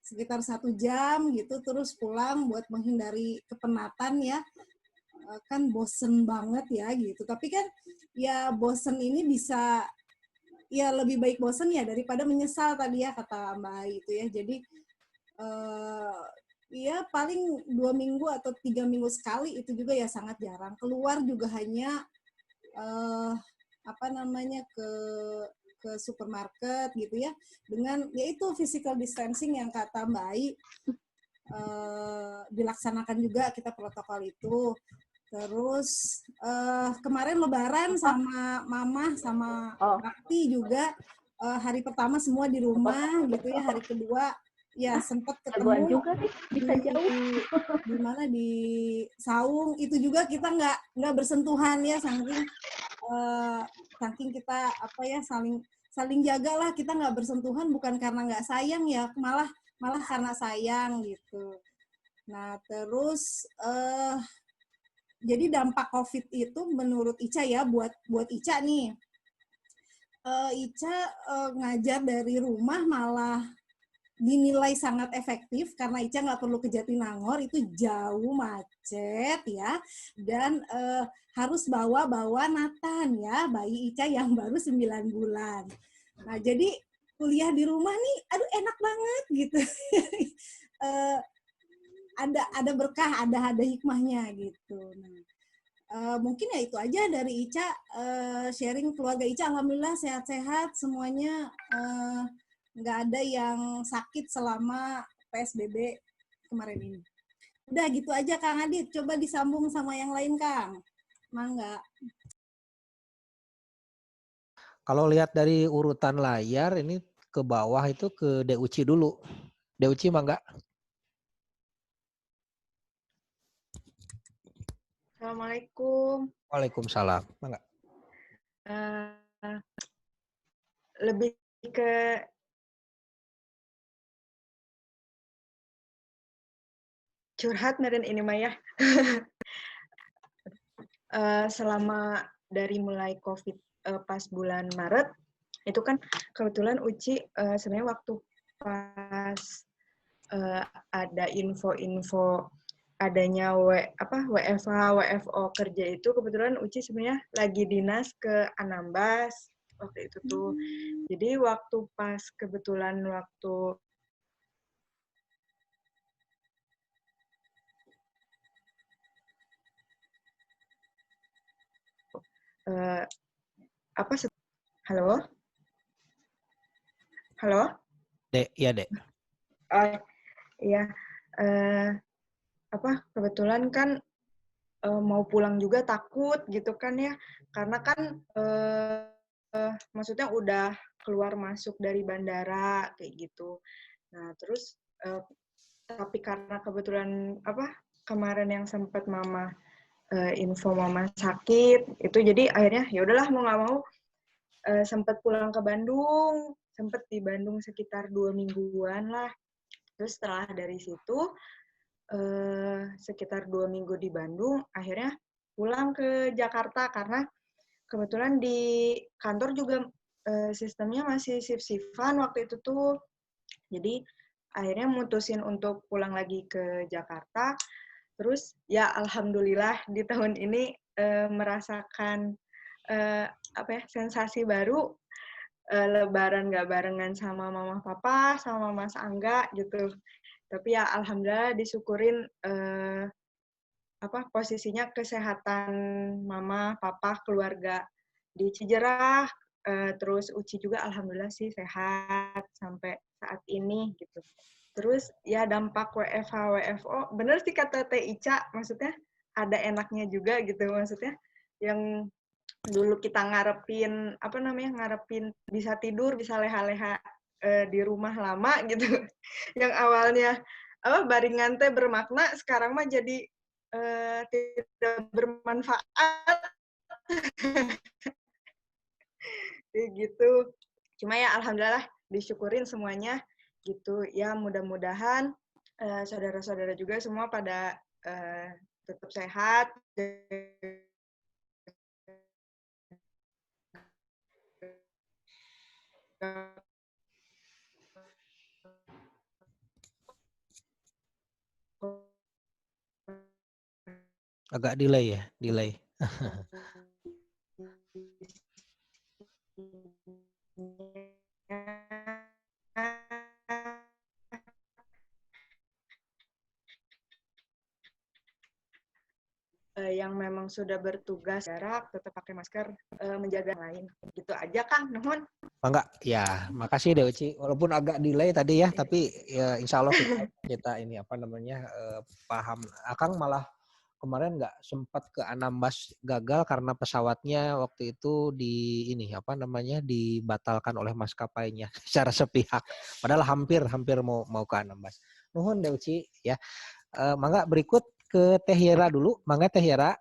sekitar 1 jam gitu, terus pulang buat menghindari kepenatan ya. Kan bosen banget ya gitu, tapi kan ya bosen ini bisa ya lebih baik bosen ya daripada menyesal tadi ya kata Mbak Ai itu ya. Jadi ya paling 2 minggu atau 3 minggu sekali, itu juga ya sangat jarang. Keluar juga hanya ke supermarket gitu ya, dengan yaitu physical distancing yang kata Mbak Ai dilaksanakan juga kita protokol itu. Terus kemarin Lebaran sama Mama sama Bakti juga hari pertama semua di rumah gitu ya, hari kedua ya sempat ketemu juga nih, bisa jauh di mana di saung itu juga kita nggak bersentuhan ya, saking kita saling jaga lah, kita nggak bersentuhan bukan karena nggak sayang ya, malah karena sayang gitu. Nah terus jadi dampak COVID itu menurut Ica ya, buat Ica nih, Ica ngajar dari rumah malah dinilai sangat efektif karena Ica nggak perlu ke Jatinangor, itu jauh macet ya, dan harus bawa Nathan ya, bayi Ica yang baru 9 bulan. Nah jadi kuliah di rumah nih, aduh enak banget gitu. Ada berkah, ada hikmahnya gitu. Nah, mungkin ya itu aja dari Ica, sharing keluarga Ica. Alhamdulillah sehat-sehat semuanya, nggak ada yang sakit selama PSBB kemarin ini. Udah gitu aja Kang Adit, coba disambung sama yang lain Kang. Mangga. Kalau lihat dari urutan layar ini ke bawah itu ke Deuci dulu. Deuci mangga. Assalamualaikum. Waalaikumsalam. Mangga. Lebih ke curhat meren ini Maya. Selama dari mulai COVID pas bulan Maret, itu kan kebetulan Uci sebenarnya waktu pas ada info-info adanya WFH, WFO kerja itu, kebetulan Uci sebenarnya lagi dinas ke Anambas waktu itu tuh. Jadi waktu pas kebetulan waktu halo? Halo? Dek, iya Dek. Iya, kebetulan kan mau pulang juga takut gitu kan ya, karena kan maksudnya udah keluar masuk dari bandara kayak gitu. Nah terus tapi karena kebetulan kemarin yang sempat mama info mama sakit itu, jadi akhirnya ya udahlah mau nggak mau sempat pulang ke Bandung, sempat di Bandung sekitar 2 mingguan lah. Terus setelah dari situ sekitar 2 minggu di Bandung, akhirnya pulang ke Jakarta karena kebetulan di kantor juga sistemnya masih shift-shiftan waktu itu tuh. Jadi akhirnya mutusin untuk pulang lagi ke Jakarta. Terus ya alhamdulillah di tahun ini merasakan sensasi baru, lebaran nggak barengan sama mama papa, sama mas Angga gitu. Tapi ya alhamdulillah disyukurin posisinya kesehatan mama, papa, keluarga di Cijerah, terus Uci juga alhamdulillah sih sehat sampai saat ini gitu. Terus ya dampak WFH, WFO, bener sih kata Teh Ica, maksudnya ada enaknya juga gitu, maksudnya yang dulu kita ngarepin ngarepin bisa tidur, bisa leha-leha di rumah lama gitu. Yang awalnya baringan teh bermakna, sekarang mah jadi tidak bermanfaat. Gitu. Cuma ya alhamdulillah disyukurin semuanya gitu. Ya mudah-mudahan saudara-saudara juga semua pada tetap sehat. Agak delay ya, delay. Yang memang sudah bertugas jarak, tetap pakai masker, menjaga yang lain. Gitu aja Kang, nuhun. Enggak, ya makasih Dek Uci. Walaupun agak delay tadi ya, tapi ya insya Allah kita ini paham. Akang malah kemarin nggak sempat ke Anambas, gagal karena pesawatnya waktu itu dibatalkan oleh maskapainya secara sepihak. Padahal hampir mau ke Anambas. Nuhun Dek Uci ya. Mangga berikut ke Teh Yera dulu. Mangga Teh Yera.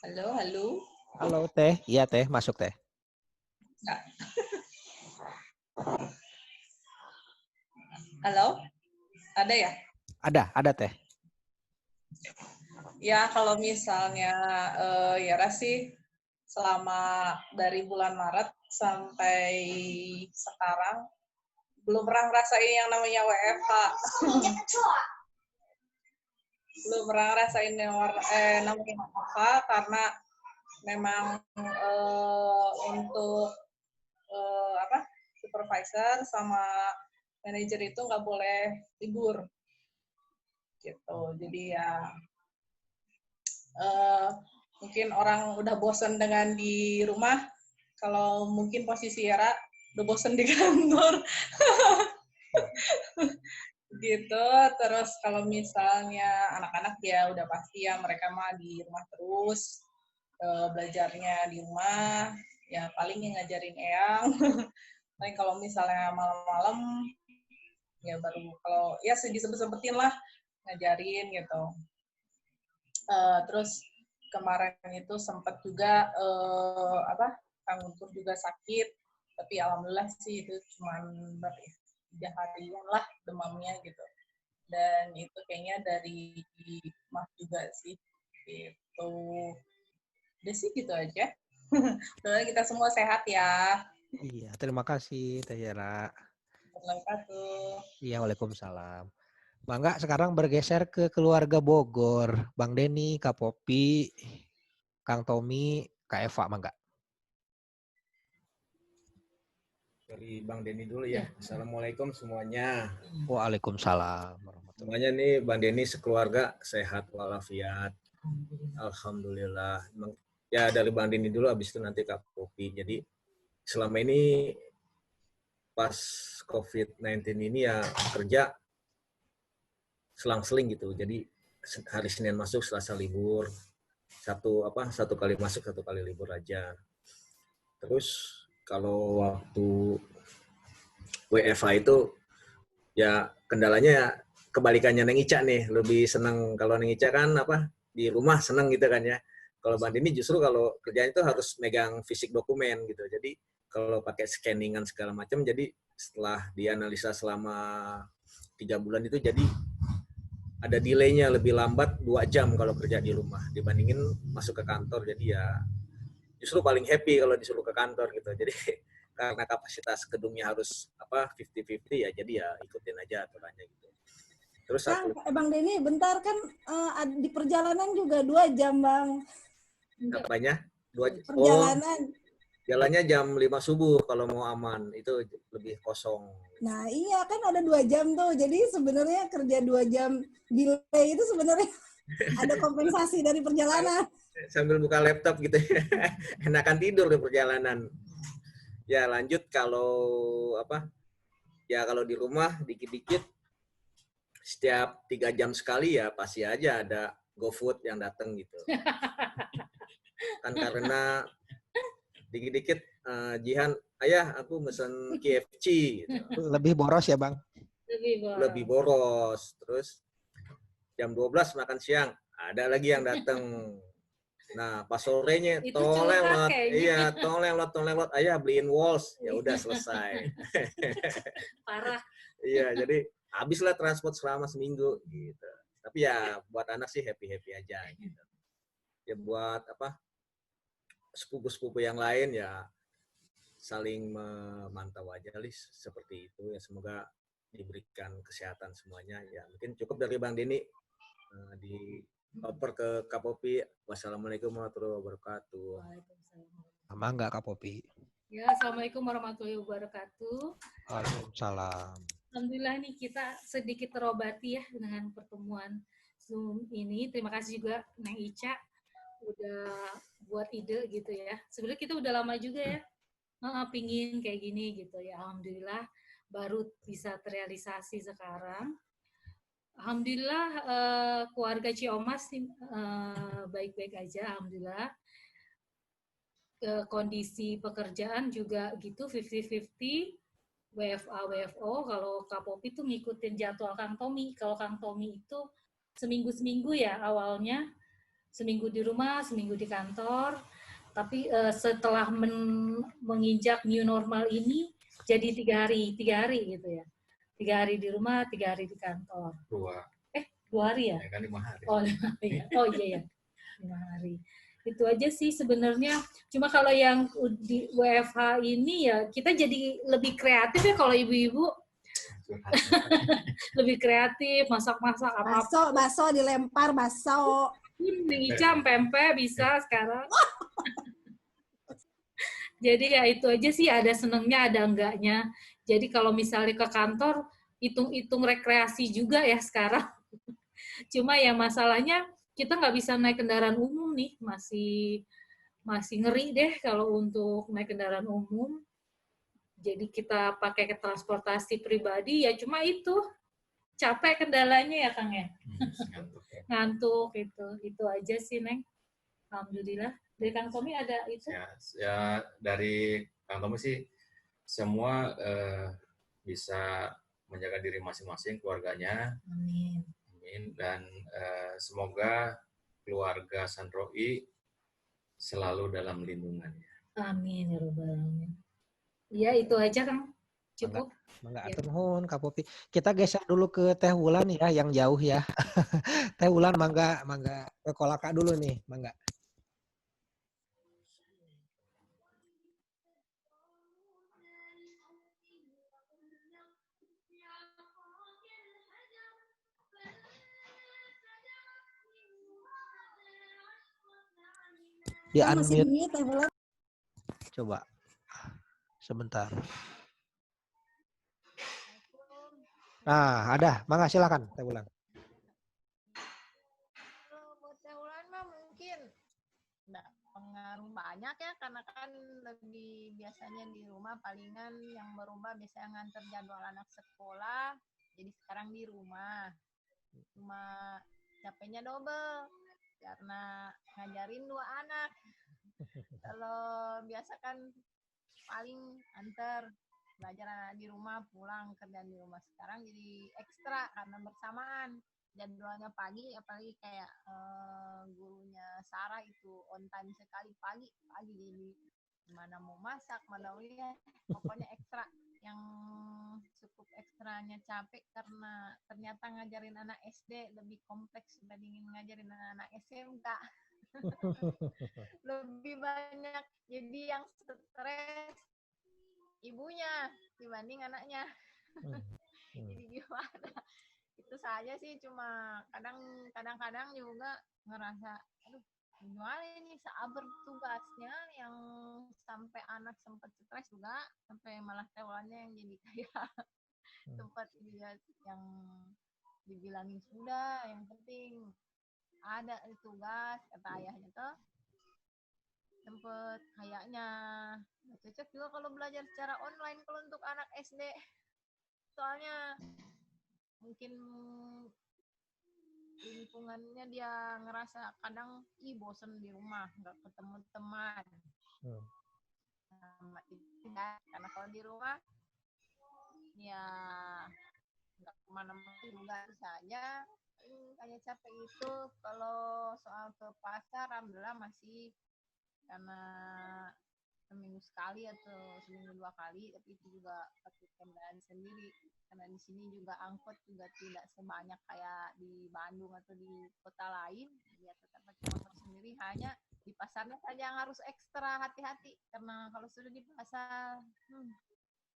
Halo. Halo Teh, iya Teh, masuk Teh. Halo, ada ya? Ada Teh. Ya kalau misalnya Yara sih selama dari bulan Maret sampai sekarang belum pernah ngerasain yang namanya WFH. Belum pernah ngerasain yang namanya WFH karena memang untuk supervisor sama manajer itu nggak boleh libur gitu. Jadi ya mungkin orang udah bosen dengan di rumah. Kalau mungkin posisi Yara udah bosen di kantor. Gitu. Terus kalau misalnya anak-anak ya udah pasti ya mereka mah di rumah terus, belajarnya di rumah, ya paling yang ngajarin Eyang. Paling kalau misalnya malam-malam ya baru kalau ya disempet-sempetin lah ngajarin gitu. Terus kemarin itu sempat juga Kang Guntur juga sakit, tapi alhamdulillah sih itu cuma 3 harian lah demamnya gitu. Dan itu kayaknya dari Mah juga sih gitu. Udah sih gitu aja. Doain kita semua sehat ya. Iya, terima kasih Teh Yara. Iya, waalaikumsalam. Bangga sekarang bergeser ke keluarga Bogor. Bang Denny, Kak Popi, Kang Tommy, Kak Eva, Mangga. Dari Bang Denny dulu ya. Assalamualaikum semuanya. Waalaikumsalam. Semuanya nih Bang Denny sekeluarga sehat walafiat. Alhamdulillah. Ya dari Bang Denny dulu, habis itu nanti Kak Popi. Jadi selama ini pas COVID-19 ini ya kerja selang-seling gitu. Jadi hari Senin masuk, Selasa libur. Satu kali masuk, 1 kali libur aja. Terus kalau waktu WFH itu ya kendalanya ya kebalikannya Neng Ica nih. Lebih senang kalau Neng Ica kan di rumah senang gitu kan ya. Kalau Bang Denny justru kalau kerjaan itu harus megang fisik dokumen gitu. Jadi kalau pakai scanningan segala macam, jadi setelah dianalisa selama 3 bulan itu jadi ada delay-nya lebih lambat 2 jam kalau kerja di rumah dibandingin masuk ke kantor. Jadi ya justru paling happy kalau disuruh ke kantor gitu. Jadi karena kapasitas gedungnya harus 50-50 ya, jadi ya ikutin aja aturannya gitu. Terus Bang Denny, bentar kan di perjalanan juga 2 jam, Bang. Apanya? 2 perjalanan. Jalannya jam 5 subuh kalau mau aman, itu lebih kosong. Nah iya kan ada 2 jam tuh, jadi sebenarnya kerja 2 jam delay itu sebenarnya ada kompensasi dari perjalanan. Sambil buka laptop gitu ya, enakan tidur di perjalanan. Ya lanjut kalau kalau di rumah dikit-dikit setiap 3 jam sekali ya pasti aja ada GoFood yang datang gitu. Kan karena dikit-dikit Jihan, ayah aku mesen KFC gitu. Lebih boros ya Bang? Lebih boros. Terus jam 12 makan siang, ada lagi yang datang. Nah, pas sorenya tong lewat, ayah beliin Walls, ya udah selesai. Parah. Iya, jadi habislah transport selama seminggu gitu. Tapi ya buat anak sih happy-happy aja gitu. Ya buat sepupu-sepupu yang lain ya saling memantau aja seperti itu ya, semoga diberikan kesehatan semuanya ya. Mungkin cukup dari Bang Denny, dioper ke Kak Popi. Wassalamualaikum warahmatullahi wabarakatuh. Sama enggak Kak Popi? Ya, assalamualaikum warahmatullahi wabarakatuh. Waalaikumsalam. Alhamdulillah nih kita sedikit terobati ya dengan pertemuan Zoom ini. Terima kasih juga Neng Ica udah buat ide gitu ya. Sebenarnya kita udah lama juga ya pingin kayak gini gitu ya. Alhamdulillah baru bisa terrealisasi sekarang. Alhamdulillah keluarga Ciomas baik-baik aja, alhamdulillah. Kondisi pekerjaan juga gitu 50-50. WFA, WFO, kalau Kak Popi itu ngikutin jadwal Kang Tommy. Kalau Kang Tommy itu seminggu-seminggu ya awalnya, seminggu di rumah, seminggu di kantor. Tapi setelah menginjak new normal ini, jadi 3 hari gitu ya. 3 hari di rumah, 3 hari di kantor. 2 hari ya? Ya kan 5 hari. Oh, 5 hari. Oh iya ya, 5 hari. Itu aja sih sebenarnya. Cuma kalau yang di WFH ini ya kita jadi lebih kreatif ya kalau ibu-ibu Lebih kreatif, masak-masak apa-apa. Baso dilempar, baso. Ica, pempek bisa sekarang. Jadi ya itu aja sih, ada senengnya, ada enggaknya. Jadi kalau misalnya ke kantor, hitung-hitung rekreasi juga ya sekarang. Cuma ya masalahnya kita nggak bisa naik kendaraan umum nih, masih ngeri deh kalau untuk naik kendaraan umum. Jadi kita pakai transportasi pribadi, ya cuma itu. Capek kendalanya ya, Kang ya? Ngantuk itu aja sih, Neng. Alhamdulillah. Dari Kang Tommy ada itu? Ya dari Kang Tommy sih semua bisa menjaga diri masing-masing, keluarganya. Amin. Dan semoga keluarga Sandroi selalu dalam lindungannya. Amin ya Rabbal alamin. Iya, itu aja Kang. Cukup. Mangga atur nuhun Kak Popi. Kita geser dulu ke Teh Wulan ya, yang jauh ya. Teh Wulan mangga ke Kolaka dulu nih, mangga. Ya, unmute. Coba. Sebentar. Nah, ada. Mangga silakan Teh Wulan. Buat Teh Wulan mah mungkin enggak pengaruh banyak ya, karena kan lebih biasanya di rumah, palingan yang berubah biasanya nganter jadwal anak sekolah, jadi sekarang di rumah. Cuma capeknya double karena ngajarin 2 anak. Kalau biasa kan paling antar belajar di rumah, pulang kerjaan di rumah. Sekarang jadi ekstra karena bersamaan jadwalnya pagi, apalagi kayak gurunya Sarah itu on time sekali pagi jadi mana mau masak, mana mau lihat, pokoknya ekstra. Yang cukup ekstranya capek karena ternyata ngajarin anak SD lebih kompleks dibandingin ngajarin anak SMK. Lebih banyak jadi yang stres ibunya dibanding anaknya. Jadi gimana? Itu saja sih, cuma kadang-kadang juga ngerasa aduh gimana ini sabar tugasnya, yang sampai anak sempat stres juga, sampai malah tewannya yang jadi kayak sempat dia yang dibilangin sudah, yang penting ada tugas, kata ayahnya tuh sempet kayaknya nggak cocok juga kalau belajar secara online kalau untuk anak SD, soalnya mungkin lingkungannya dia ngerasa kadang bosen di rumah, nggak ketemu teman. Karena kalau di rumah ya nggak kemana-mana juga saja. Kayak capek itu. Kalau soal ke pasar, alhamdulillah masih, karena seminggu sekali atau seminggu 2 kali, tapi itu juga pakai kendaraan sendiri, karena di sini juga angkot juga tidak sebanyak kayak di Bandung atau di kota lain, dia tetap pakai motor sendiri. Hanya di pasarnya saja yang harus ekstra hati-hati, karena kalau sudah di pasar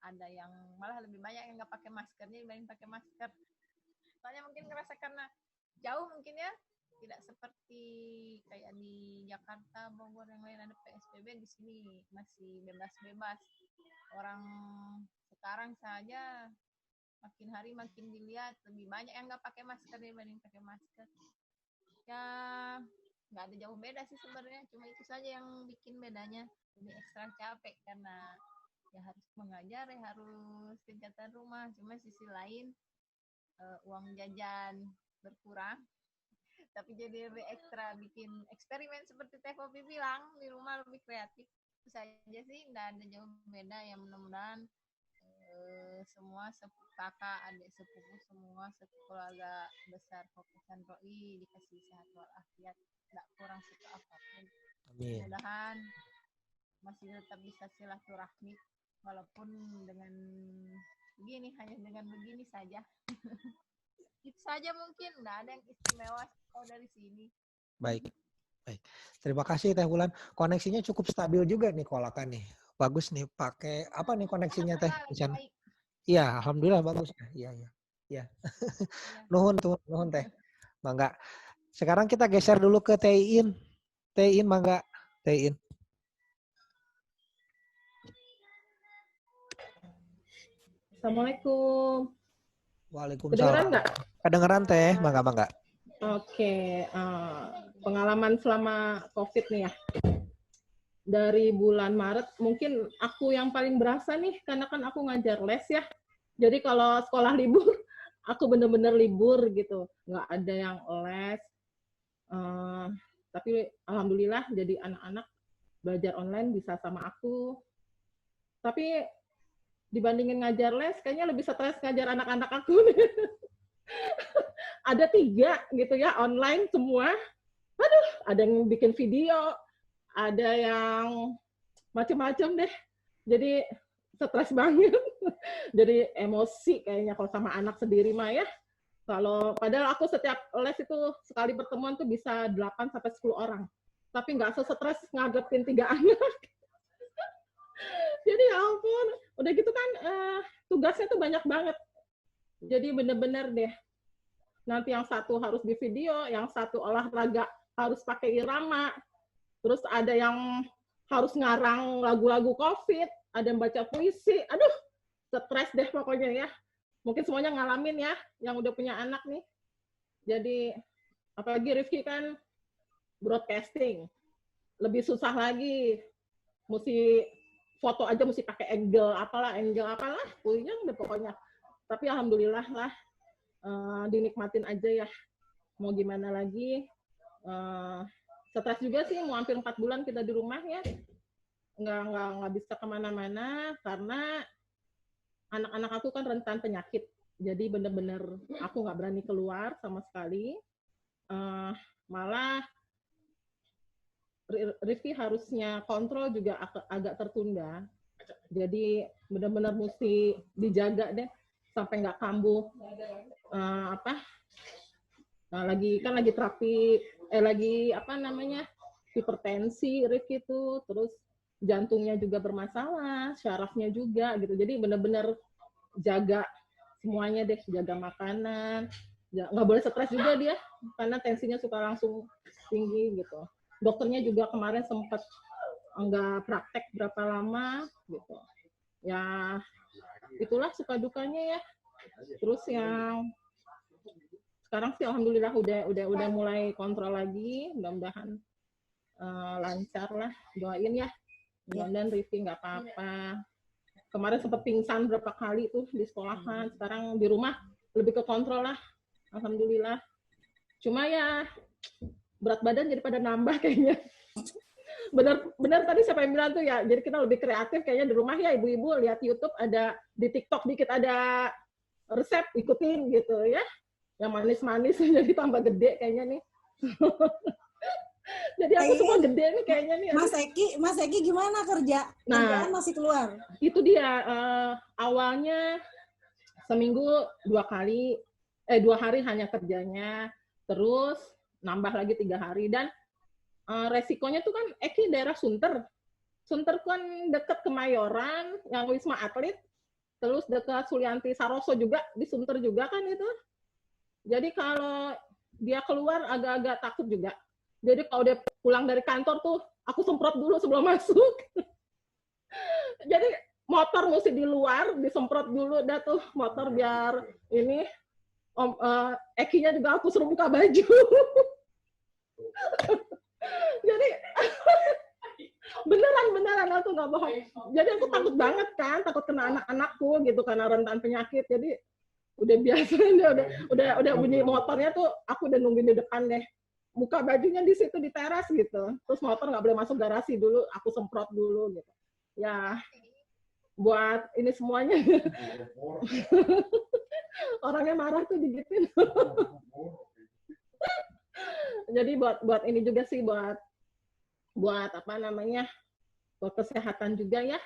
ada yang malah lebih banyak yang nggak pakai maskernya dibanding pakai masker. Soalnya mungkin ngerasa karena jauh mungkin ya, tidak seperti kayak di Jakarta, Bogor yang lain ada PSBB, di sini masih bebas-bebas. Orang sekarang saja makin hari makin dilihat lebih banyak yang nggak pakai masker dibanding pakai masker. Ya nggak ada jauh beda sih sebenarnya, cuma itu saja yang bikin bedanya, lebih ekstra capek karena ya harus mengajar, ya harus kegiatan rumah. Cuma sisi lain uang jajan berkurang, tapi jadi lebih ekstra bikin eksperimen seperti Teh Popi bilang, di rumah lebih kreatif. Itu saja sih, nggak ada jauh beda. Ya mudah-mudahan semua kakak, adik sepupu, semua keluarga besar Popi Sandroi dikasih sehat walafiat, nggak kurang suku apapun. Amin. Mudah-mudahan masih tetap bisa silaturahmi walaupun dengan begini, hanya dengan begini saja. Itu saja mungkin, nggak ada yang istimewa kalau dari sini. Baik. Terima kasih Teh Wulan. Koneksinya cukup stabil juga nih Kolaka nih. Bagus nih, pakai apa nih koneksinya Teh di sana? Iya, alhamdulillah bagus. Iya, iya. Iya. Nuhun teh. Mangga. Sekarang kita geser dulu ke Teh Iin mangga. Teh Iin. Assalamualaikum. Waalaikumsalam. Kedengeran nggak? Kedengeran Teh, mangga. Oke, pengalaman selama COVID nih ya. Dari bulan Maret, mungkin aku yang paling berasa nih, karena kan aku ngajar les ya. Jadi kalau sekolah libur, aku bener-bener libur gitu. Nggak ada yang les. Tapi alhamdulillah jadi anak-anak belajar online bisa sama aku. Tapi dibandingin ngajar les, kayaknya lebih stres ngajar anak-anak aku nih. Ada 3 gitu ya, online semua. Aduh, ada yang bikin video, ada yang macam-macam deh. Jadi stres banget. Jadi emosi kayaknya kalau sama anak sendiri mah ya. Kalau padahal aku setiap les itu sekali pertemuan tuh bisa 8 sampai 10 orang. Tapi nggak sestres ngadepin 3 anak. Jadi ya ampun, udah gitu kan tugasnya tuh banyak banget. Jadi bener-bener deh, nanti yang satu harus di video, yang satu olahraga harus pakai irama, terus ada yang harus ngarang lagu-lagu COVID, ada yang baca puisi, aduh, stres deh pokoknya ya. Mungkin semuanya ngalamin ya, yang udah punya anak nih. Jadi, apalagi Rifki kan broadcasting, lebih susah lagi, mesti foto aja mesti pakai angle apalah, punya udah pokoknya. Tapi alhamdulillah lah, dinikmatin aja ya. Mau gimana lagi? Stres juga sih, mau hampir 4 bulan kita di rumah ya. Nggak bisa kemana-mana karena anak-anak aku kan rentan penyakit. Jadi bener-bener aku nggak berani keluar sama sekali. Malah Rifki harusnya kontrol juga agak tertunda. Jadi benar-benar mesti dijaga deh sampai nggak kambuh. Lagi terapi, hipertensi Rifki itu, terus jantungnya juga bermasalah, syarafnya juga gitu. Jadi benar-benar jaga semuanya deh, jaga makanan, nggak boleh stres juga dia karena tensinya suka langsung tinggi gitu. Dokternya juga kemarin sempat nggak praktek berapa lama gitu. Ya itulah suka dukanya ya. Terus yang sekarang sih alhamdulillah udah mulai kontrol lagi, mudah-mudahan lancar lah, doain ya. Mudah-mudahan Rifki nggak apa-apa. Kemarin sempat pingsan berapa kali tuh di sekolahan, sekarang di rumah lebih ke kontrol lah, alhamdulillah. Cuma ya berat badan jadi pada nambah kayaknya. Benar tadi siapa yang bilang tuh ya, jadi kita lebih kreatif kayaknya di rumah ya, ibu-ibu lihat YouTube, ada di TikTok dikit ada resep, ikutin gitu ya. Yang manis-manis jadi tambah gede kayaknya nih. Jadi aku semua gede nih kayaknya nih. Mas Eki gimana kerja? Kerjaan masih keluar? Itu dia, awalnya seminggu 2 hari hanya kerjanya, terus nambah lagi 3 hari, dan resikonya tuh kan Eki daerah Sunter kan dekat Kemayoran, yang Wisma Atlet, terus dekat Sulianti Saroso juga, di Sunter juga kan itu. Jadi kalau dia keluar agak-agak takut juga. Jadi kalau dia pulang dari kantor tuh, aku semprot dulu sebelum masuk. Jadi motor mesti di luar, disemprot dulu dah tuh motor biar ini, Ekinya juga aku suruh buka baju. Jadi beneran aku nggak bohong. Jadi aku takut banget kan, takut kena anak-anakku gitu karena rentan penyakit. Jadi udah biasa, udah bunyi motornya tuh aku udah nungguin di depan deh. Buka bajunya di situ di teras gitu. Terus motor nggak boleh masuk garasi dulu, aku semprot dulu gitu. Ya buat ini semuanya. Orangnya marah tuh digituin. Jadi buat ini juga sih, buat buat kesehatan juga ya.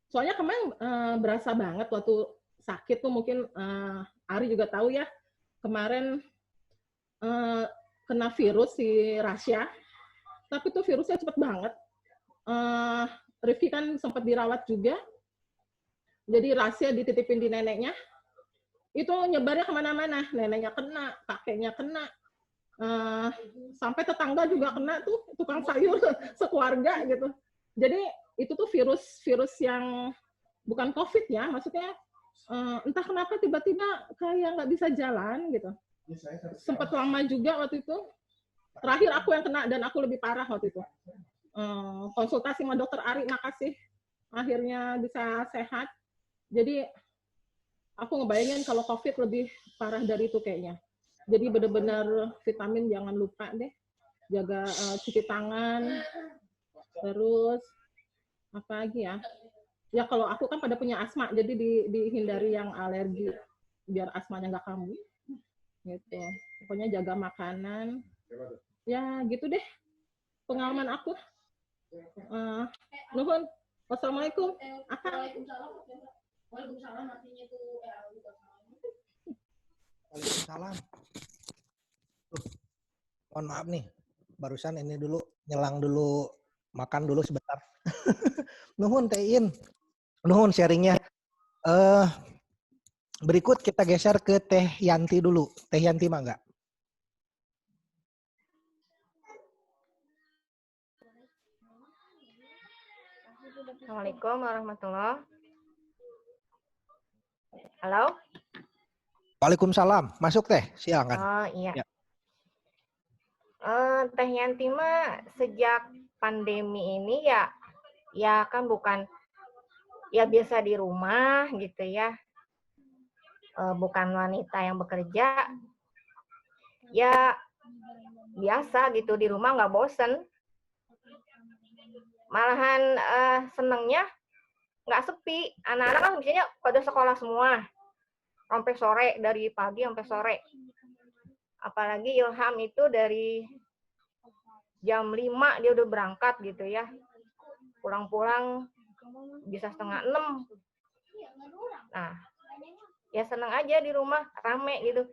Soalnya kemarin berasa banget waktu sakit tuh, mungkin Ari juga tahu ya, kemarin kena virus si Rasya, tapi tuh virusnya cepet banget. Rifki kan sempat dirawat juga, Jadi rahasia dititipin di neneknya, itu nyebarnya kemana-mana. Neneknya kena, kakeknya kena, sampai tetangga juga kena tuh, tukang sayur sekeluarga gitu. Jadi itu tuh virus yang bukan COVID ya, maksudnya entah kenapa tiba-tiba kayak nggak bisa jalan gitu. Sempat lama juga waktu itu. Terakhir aku yang kena dan aku lebih parah waktu itu. Konsultasi sama dokter Ari, makasih. Akhirnya bisa sehat. Jadi aku ngebayangin kalau COVID lebih parah dari itu kayaknya. Jadi benar-benar vitamin jangan lupa deh. Jaga cuci tangan. Terus apa lagi ya? Ya kalau aku kan pada punya asma, jadi dihindari yang alergi biar asmanya nggak kambuh. Gitu. Pokoknya jaga makanan. Ya gitu deh pengalaman aku. Nuhun. Wassalamualaikum. Waalaikumsalam artinya itu Waalaikumsalam. Mohon maaf nih, barusan ini dulu nyelang dulu, makan dulu sebentar. Nuhun Tein, nuhun sharingnya. Berikut kita geser ke Teh Yanti dulu. Teh Yanti mah enggak? Assalamualaikum warahmatullahi. Halo? Waalaikumsalam. Masuk Teh, silakan. Oh iya. Ya. Teh Yanti mah sejak pandemi ini ya kan bukan ya biasa di rumah gitu ya. Bukan wanita yang bekerja. Ya biasa gitu di rumah nggak bosen. Malahan senengnya nggak sepi. Anak-anak kan biasanya pada sekolah semua. Sampai sore, dari pagi sampai sore. Apalagi Ilham itu dari jam 5 dia udah berangkat gitu ya. Pulang-pulang bisa 5:30. Nah, ya seneng aja di rumah, rame gitu.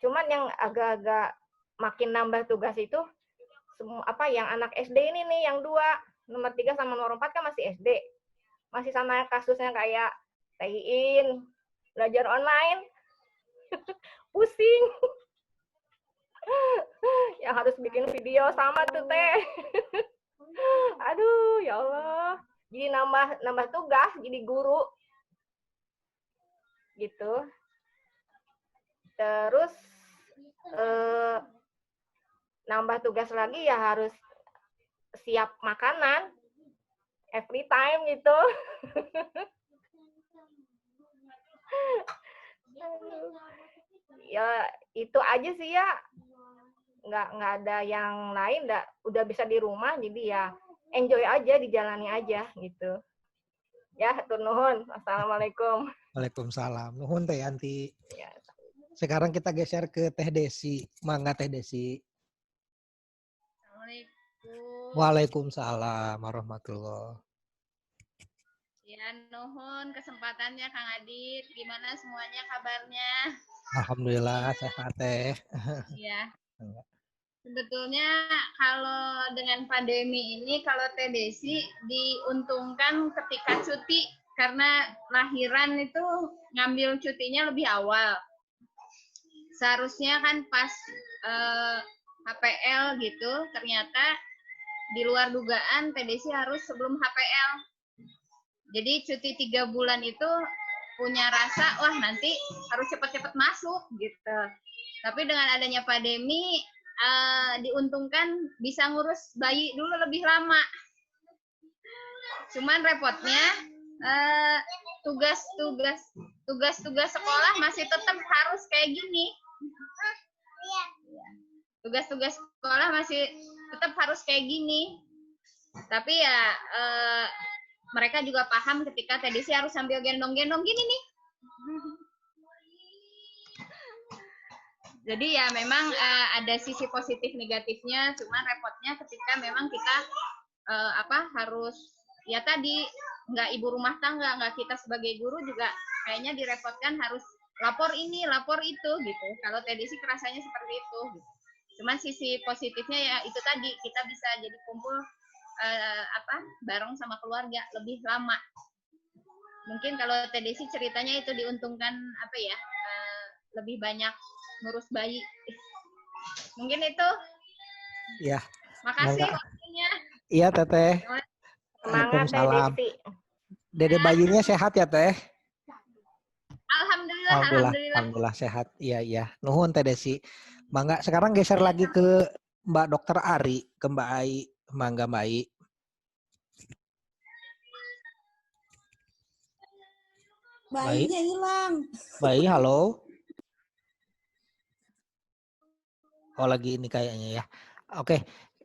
Cuman yang agak-agak makin nambah tugas itu, yang anak SD ini nih, yang 2, nomor 3 sama nomor 4 kan masih SD. Masih sama kasusnya kayak Tein, belajar online. Pusing. Yang harus bikin video sama tuh Teh. Aduh, ya Allah. Jadi nambah tugas, jadi guru. Gitu. Terus nambah tugas lagi ya harus siap makanan every time gitu. Ya itu aja sih ya, nggak ada yang lain, udah bisa di rumah jadi ya enjoy aja, dijalani aja gitu ya. Hatur nuhun. Assalamualaikum. Waalaikumsalam. Nuhun Teh Yanti. Ya. Sekarang kita geser ke Teh Desi. Mangga Teh Desi. Assalamualaikum. Waalaikumsalam warahmatullahi. Ya, nuhun kesempatannya Kang Adit. Gimana semuanya kabarnya? Alhamdulillah sehat Teh. Iya. Sebetulnya kalau dengan pandemi ini, kalau Teh Desi diuntungkan ketika cuti, karena lahiran itu ngambil cutinya lebih awal. Seharusnya kan pas HPL gitu, ternyata di luar dugaan Teh Desi harus sebelum HPL. Jadi cuti 3 bulan itu punya rasa, wah nanti harus cepat-cepat masuk gitu. Tapi dengan adanya pandemi, diuntungkan bisa ngurus bayi dulu lebih lama. Cuman repotnya tugas-tugas sekolah masih tetap harus kayak gini. Tugas-tugas sekolah masih tetap harus kayak gini. Tapi ya mereka juga paham ketika Teh Desi harus sambil gendong-gendong gini nih. Jadi ya memang ada sisi positif negatifnya, cuman repotnya ketika memang kita harus ya tadi nggak ibu rumah tangga, nggak kita sebagai guru juga kayaknya direpotkan harus lapor ini, lapor itu gitu. Kalau Teh Desi kerasanya seperti itu. Gitu. Cuman sisi positifnya ya itu tadi kita bisa jadi kumpul bareng sama keluarga lebih lama. mungkin kalau Teh Desi ceritanya itu diuntungkan apa ya, lebih banyak ngurus bayi. Mungkin itu. Iya. Makasih waktunya. Iya Teteh. Semangat Waalaikumsalam. Desi. Dede bayinya sehat ya Teh? Alhamdulillah. Sehat. Iya. Nuhun Teh Desi. Mangga sekarang geser lagi ke Mbak Dokter Ari, ke Mbak Ai. Mangga Mbak Ai. Bayinya hilang. Bayi, halo. Oh lagi ini kayaknya ya. Oke,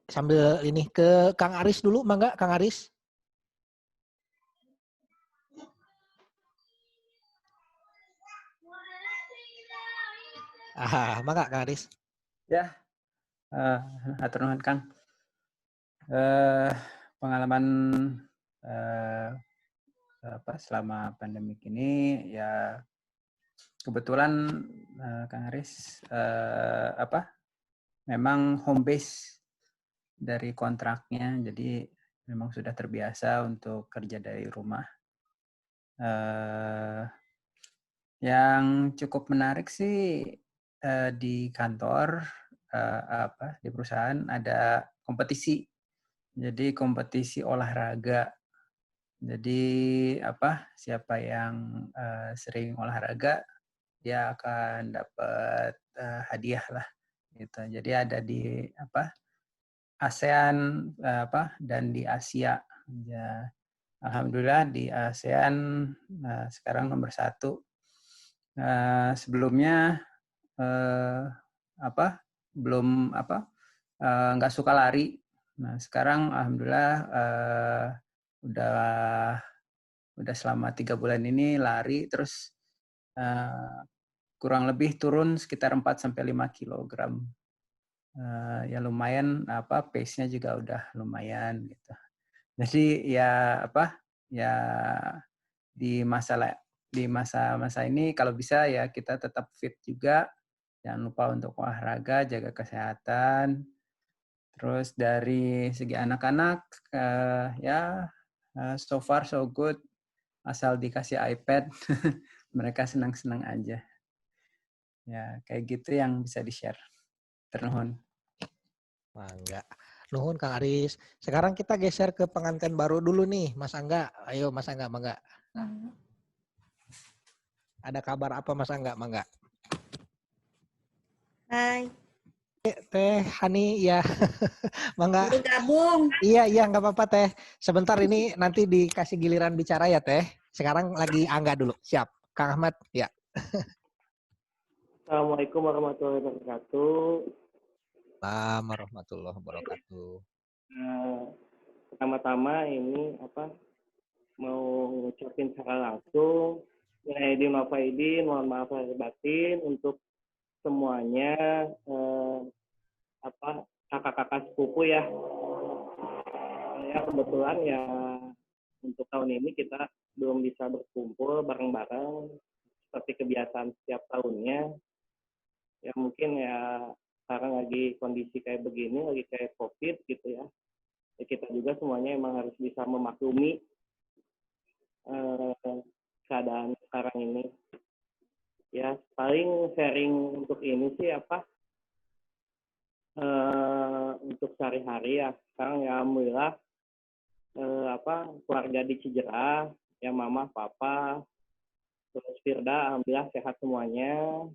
sambil ini ke Kang Aris dulu, mangga Kang Aris. Mangga Kang Aris. Ya, atur nuhun Kang. Pengalaman selama pandemik ini ya kebetulan Kang Aris memang home base dari kontraknya, jadi memang sudah terbiasa untuk kerja dari rumah. Yang cukup menarik sih di kantor di perusahaan ada kompetisi. Jadi kompetisi olahraga. Jadi siapa yang sering olahraga dia akan dapat hadiah lah gitu. Jadi ada di ASEAN dan di Asia. Ya, alhamdulillah di ASEAN sekarang nomor 1. Sebelumnya nggak suka lari. Nah sekarang alhamdulillah udah selama 3 bulan ini lari terus kurang lebih turun sekitar 4-5 kilogram. Ya lumayan pace-nya juga udah lumayan gitu. Jadi ya di masa ini kalau bisa ya kita tetap fit juga. Jangan lupa untuk olahraga, jaga kesehatan. Terus dari segi anak-anak so far so good. Asal dikasih iPad mereka senang-senang aja. Ya, kayak gitu yang bisa di-share. Ternuhun. Mangga. Nuhun Kang Aris. Sekarang kita geser ke pengantin baru dulu nih, Mas Angga. Ayo Mas Angga, mangga. Ada kabar apa Mas Angga, mangga? Hai. Teh Hani ya. Mangga. Baru gabung. Iya, nggak apa-apa Teh. Sebentar ini nanti dikasih giliran bicara ya Teh. Sekarang lagi Angga dulu. Siap. Kang Ahmad, ya. Assalamualaikum warahmatullahi wabarakatuh. Assalamualaikum warahmatullahi wabarakatuh. Pertama-tama ini mau ngucapin secara langsung Aidin wa faidin, mohon maaf lahir batin untuk semuanya kakak-kakak sepupu ya. Ya kebetulan ya untuk tahun ini kita belum bisa berkumpul bareng-bareng seperti kebiasaan setiap tahunnya. Ya mungkin ya sekarang lagi kondisi kayak begini, lagi kayak COVID gitu ya. Ya kita juga semuanya emang harus bisa memaklumi keadaan sekarang ini. Ya paling sharing untuk ini sih untuk sehari-hari ya. Sekarang ya alhamdulillah keluarga di Cijerah, ya mama, papa, terus Firda alhamdulillah sehat semuanya.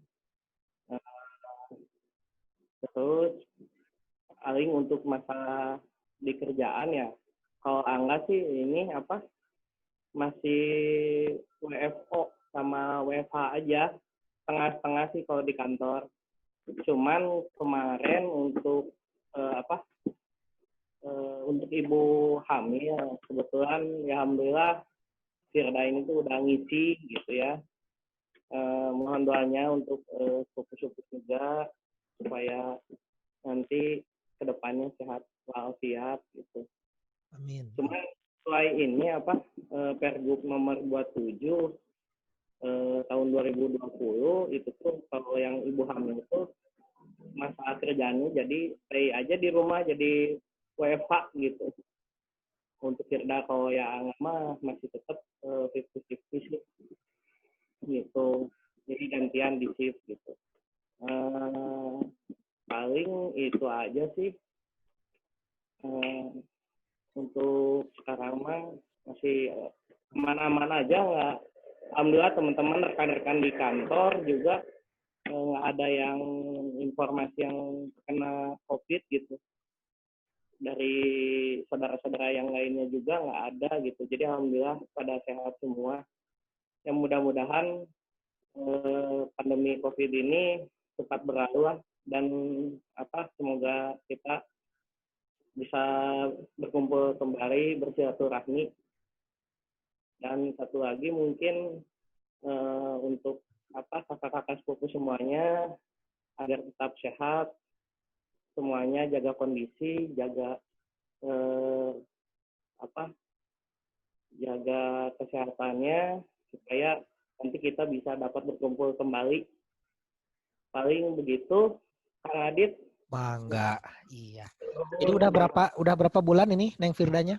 Terus paling untuk masalah di kerjaan ya, kalau Angga sih ini masih WFO sama WFH aja, tengah-tengah sih kalau di kantor. Cuman kemarin untuk untuk ibu hamil kebetulan ya alhamdulillah Firda ini tuh udah ngisi gitu ya. Mohon doanya untuk sepupu-sepupu juga supaya nanti kedepannya sehat walafiat gitu. Amin. Cuman setelah ini Pergub nomor 27 tahun 2020 itu tuh kalau yang ibu hamil itu masalah kerjaannya jadi stay aja di rumah, jadi WFH gitu. untuk Firda kalau yang mah masih tetap 50-50 sih gitu, jadi gantian di shift gitu. Paling itu aja sih. Untuk sekarang mah masih aman-aman aja, nggak, alhamdulillah teman-teman rekan-rekan di kantor juga nggak ada yang informasi yang kena COVID gitu. Dari saudara-saudara yang lainnya juga nggak ada gitu. Jadi alhamdulillah pada sehat semua. Yang mudah-mudahan pandemi COVID ini cepat berlalu lah, dan semoga kita bisa berkumpul kembali, bersilaturahmi. Dan satu lagi mungkin untuk kakak-kakak sepupu semuanya agar tetap sehat, semuanya jaga kondisi, jaga jaga kesehatannya supaya nanti kita bisa dapat berkumpul kembali. Paling begitu, Kang Adit. Bangga, iya. Jadi udah berapa bulan ini Neng Firdanya?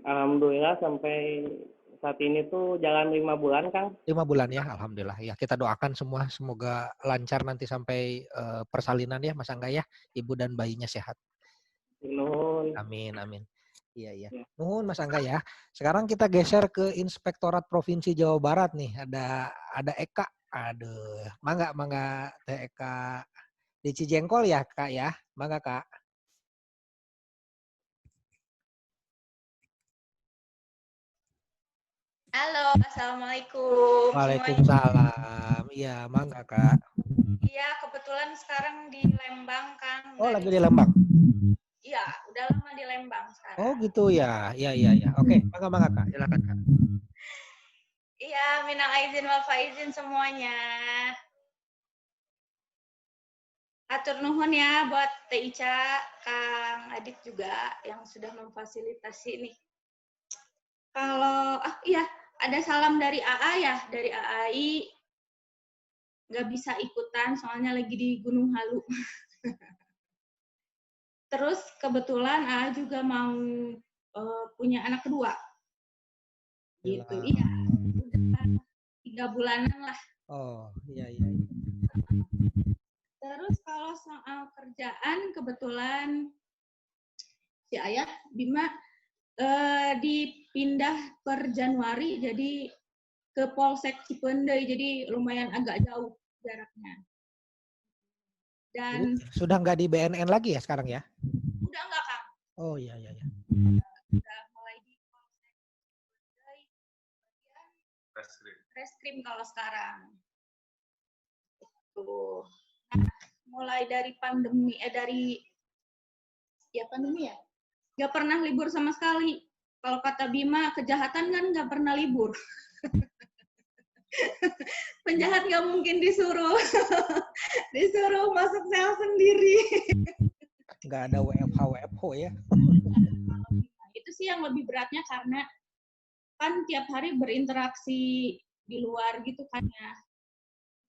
Alhamdulillah sampai saat ini tuh jalan 5 bulan, Kang. 5 bulan ya, alhamdulillah. Ya, kita doakan semua semoga lancar nanti sampai persalinan ya, Mas Angga ya. Ibu dan bayinya sehat. Nuhun. Amin, amin. Iya. Nuhun Mas Angga ya. Sekarang kita geser ke Inspektorat Provinsi Jawa Barat nih. Ada Eka. Aduh, mangga Teh Eka. Di Cijengkol ya, Kak ya. Mangga, Kak. Halo, assalamualaikum. Waalaikumsalam. Iya, mangga Kak. Iya, kebetulan sekarang di Lembang, Kang. Oh, lagi di Lembang. Iya, udah lama di Lembang sekarang. Oh, gitu ya. Iya. Oke, mangga Kak. Silakan Kak. Iya, minal aizin wal faizin semuanya. Atur nuhun ya buat Teh Ica, Kang Adit juga yang sudah memfasilitasi nih. Kalau ada salam dari AA ya, dari AAI nggak bisa ikutan soalnya lagi di Gunung Halu. Terus kebetulan AA juga mau punya anak kedua. Gitu, iya. Udah 3 bulanan lah. Oh, iya. Terus kalau soal kerjaan kebetulan si Ayah Bima dipindah per Januari jadi ke Polsek Cipendei, jadi lumayan agak jauh jaraknya. Dan sudah nggak di BNN lagi ya sekarang ya? Udah nggak, Kang. Oh iya. Udah mulai di Polsek Cipendei, Reskrim kalau sekarang. Tuh. Nah, mulai dari pandemi pandemi ya. Nggak pernah libur sama sekali. Kalau kata Bima, kejahatan kan nggak pernah libur. Penjahat nggak mungkin disuruh masuk sel sendiri. Nggak ada WFH ya. Itu sih yang lebih beratnya karena kan tiap hari berinteraksi di luar gitu kan ya.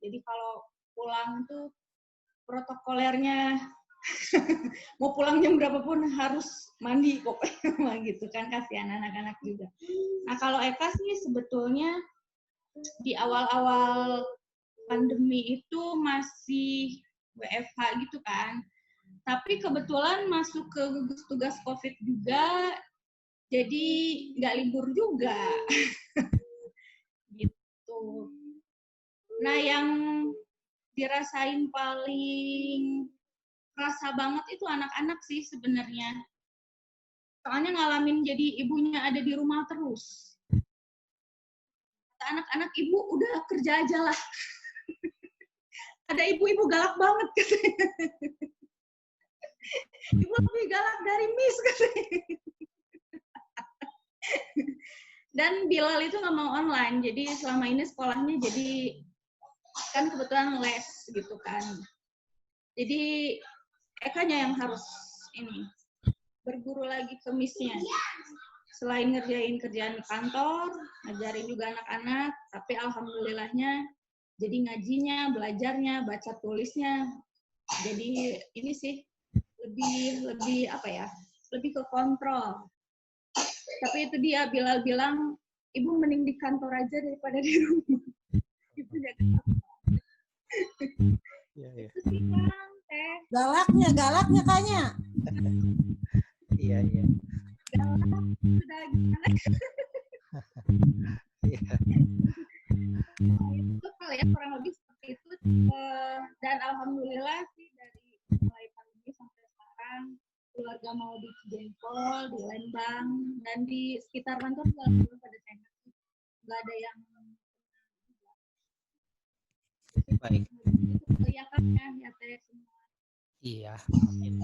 Jadi kalau pulang tuh protokolernya mau pulang jam berapapun harus mandi pokoknya gitu kan, kasihan anak-anak juga. Nah kalau Eka sih sebetulnya di awal-awal pandemi itu masih WFH gitu kan, tapi kebetulan masuk ke gugus tugas COVID juga, jadi nggak libur juga. Gitu. Nah yang dirasain paling kerasa banget itu anak-anak sih sebenarnya. Soalnya ngalamin jadi ibunya ada di rumah terus. Kata anak-anak, ibu udah kerja aja lah. Ada ibu-ibu galak banget katanya. Ibu lebih galak dari Miss katanya. Dan Bilal itu nggak mau online, jadi selama ini sekolahnya jadi kan kebetulan les gitu kan. Jadi Ekanya yang harus berguru lagi ke Miss-nya. Selain ngerjain kerjaan di kantor, ngajarin juga anak-anak, tapi alhamdulillahnya jadi ngajinya, belajarnya, baca tulisnya. Jadi ini sih lebih ke kontrol. Tapi itu dia, Bilal bilang, ibu mending di kantor aja daripada di rumah. Itu jadi Iya. itu sih Kang, Teh. Galaknya kayaknya. Iya. Galak, sudah gimana? Iya. Itu kali ya kurang lebih seperti itu. Dan alhamdulillah sih dari mulai pandemi sampai sekarang keluarga mau di Cijengkol, di Lembang, dan di sekitar kantor juga alhamdulillah pada sehat. Nggak ada yang Baik. ya kan ya Teh semua. Iya. Amin.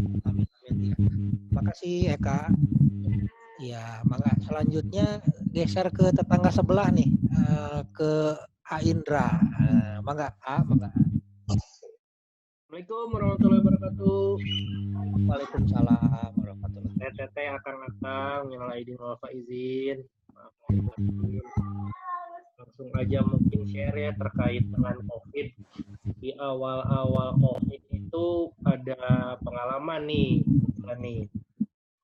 Makasih Eka. Iya, maka selanjutnya geser ke tetangga sebelah nih, ke A Indra. Mangga. Assalamualaikum warahmatullahi wabarakatuh. Waalaikumsalam warahmatullahi wabarakatuh. Teteh akang minal aidin wal faizin. Maaf, langsung aja mungkin share ya terkait dengan COVID. Di awal-awal COVID itu ada pengalaman nih.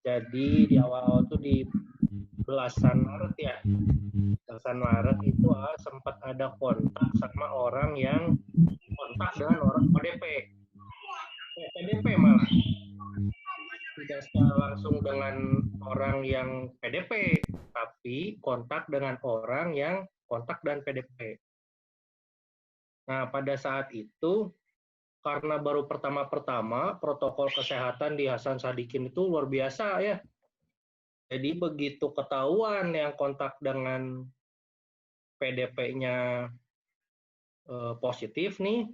Jadi di awal-awal tuh di belasan Maret ya. Belasan Maret itu sempat ada kontak sama orang yang kontak dengan orang PDP. PDP malah. Tidak secara langsung dengan orang yang PDP, tapi kontak dengan orang yang kontak dan PDP. Nah, pada saat itu, karena baru pertama-pertama, protokol kesehatan di Hasan Sadikin itu luar biasa ya. Jadi begitu ketahuan yang kontak dengan PDP-nya positif nih,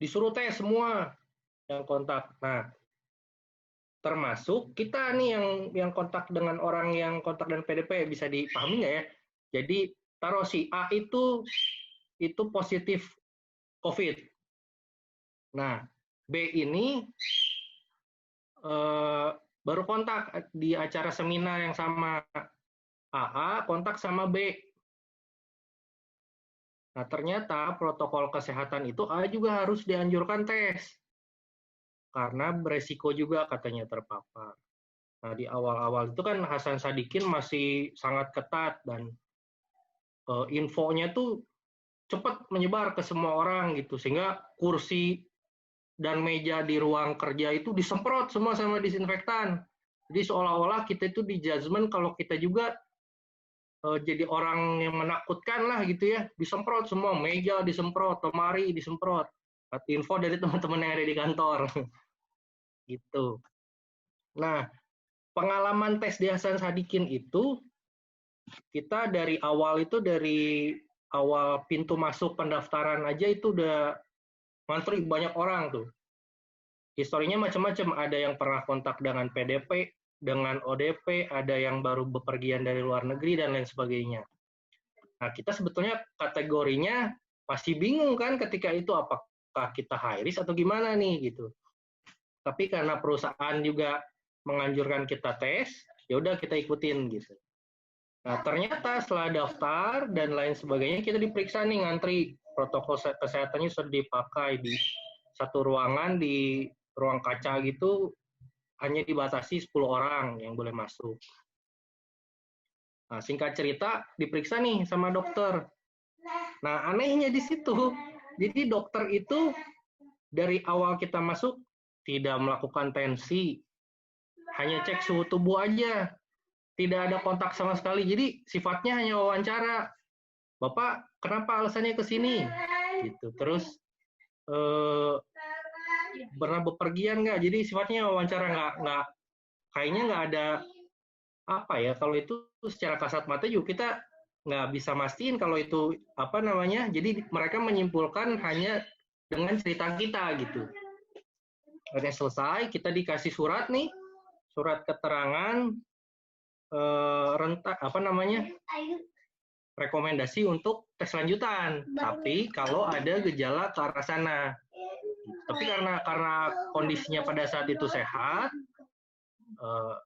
disuruh tes semua yang kontak. Nah, termasuk kita nih yang kontak dengan orang yang kontak dan PDP, bisa dipahami nggak ya? Jadi taruh si A itu positif COVID. Nah, B ini baru kontak di acara seminar yang sama. AA kontak sama B. Nah, ternyata protokol kesehatan itu A juga harus dianjurkan tes. Karena beresiko juga katanya terpapar. Nah, di awal-awal itu kan Hasan Sadikin masih sangat ketat dan infonya tuh cepat menyebar ke semua orang gitu, sehingga kursi dan meja di ruang kerja itu disemprot semua sama disinfektan. Jadi seolah-olah kita itu di judgement kalau kita juga jadi orang yang menakutkan lah gitu ya, disemprot semua, meja disemprot, lemari disemprot. Info dari teman-teman yang ada di kantor. Gitu. Nah, pengalaman tes di Hasan Sadikin itu, kita dari awal pintu masuk pendaftaran aja itu udah ngantri banyak orang tuh. Historinya macam-macam, ada yang pernah kontak dengan PDP, dengan ODP, ada yang baru bepergian dari luar negeri, dan lain sebagainya. Nah, kita sebetulnya kategorinya masih bingung kan ketika itu, apakah kita high risk atau gimana nih gitu. Tapi karena perusahaan juga menganjurkan kita tes, ya udah kita ikutin gitu. Nah, ternyata setelah daftar dan lain sebagainya, kita diperiksa nih, ngantri. Protokol kesehatannya sudah dipakai di satu ruangan, di ruang kaca gitu, hanya dibatasi 10 orang yang boleh masuk. Nah, singkat cerita, diperiksa nih sama dokter. Nah, anehnya di situ, jadi dokter itu dari awal kita masuk, tidak melakukan tensi, hanya cek suhu tubuh aja, tidak ada kontak sama sekali. Jadi sifatnya hanya wawancara. Bapak, kenapa alasannya ke sini? Gitu. Terus pernah bepergian nggak? Jadi sifatnya wawancara, nggak kayaknya nggak ada apa ya. Kalau itu secara kasat mata juga kita nggak bisa mastiin kalau itu apa namanya. Jadi mereka menyimpulkan hanya dengan cerita kita gitu. Akhirnya selesai, kita dikasih surat nih, surat keterangan rekomendasi untuk tes lanjutan. Tapi kalau ada gejala ke arah sana. Tapi karena kondisinya pada saat itu sehat,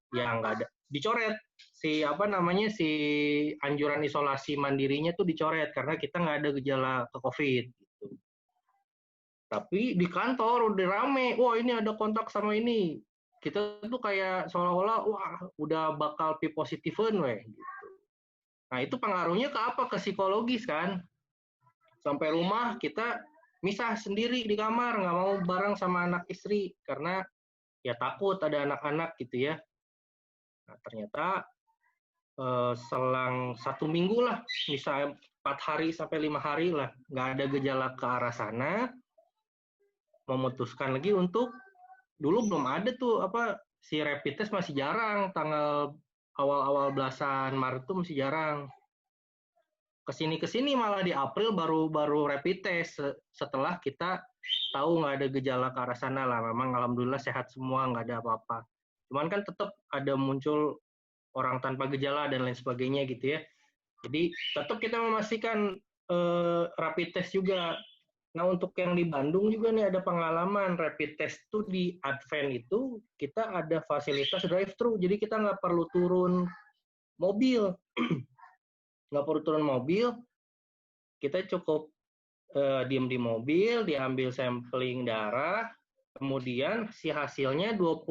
ya nggak ada, dicoret si anjuran isolasi mandirinya tuh dicoret karena kita nggak ada gejala ke COVID. Gitu. Tapi di kantor udah rame, wah ini ada kontak sama ini. kita tuh kayak seolah-olah wah udah bakal P positifen weh gitu. Nah itu pengaruhnya ke apa? Ke psikologis kan. Sampai rumah kita misah sendiri di kamar, nggak mau bareng sama anak istri karena ya takut ada anak-anak gitu ya. Nah ternyata selang 1 minggu lah, misalnya 4 hari sampai 5 hari lah, nggak ada gejala ke arah sana, memutuskan lagi untuk dulu belum ada tuh si rapid test masih jarang, tanggal awal-awal belasan Maret tuh masih jarang. Kesini malah di April baru rapid test setelah kita tahu nggak ada gejala ke arah sana lah. Memang alhamdulillah sehat semua, nggak ada apa-apa. Cuman kan tetap ada muncul orang tanpa gejala dan lain sebagainya gitu ya. Jadi tetap kita memastikan rapid test juga. Nah untuk yang di Bandung juga nih ada pengalaman rapid test tuh di Advent itu kita ada fasilitas drive-thru, jadi kita nggak perlu turun mobil, kita cukup diem di mobil, diambil sampling darah, kemudian si hasilnya 20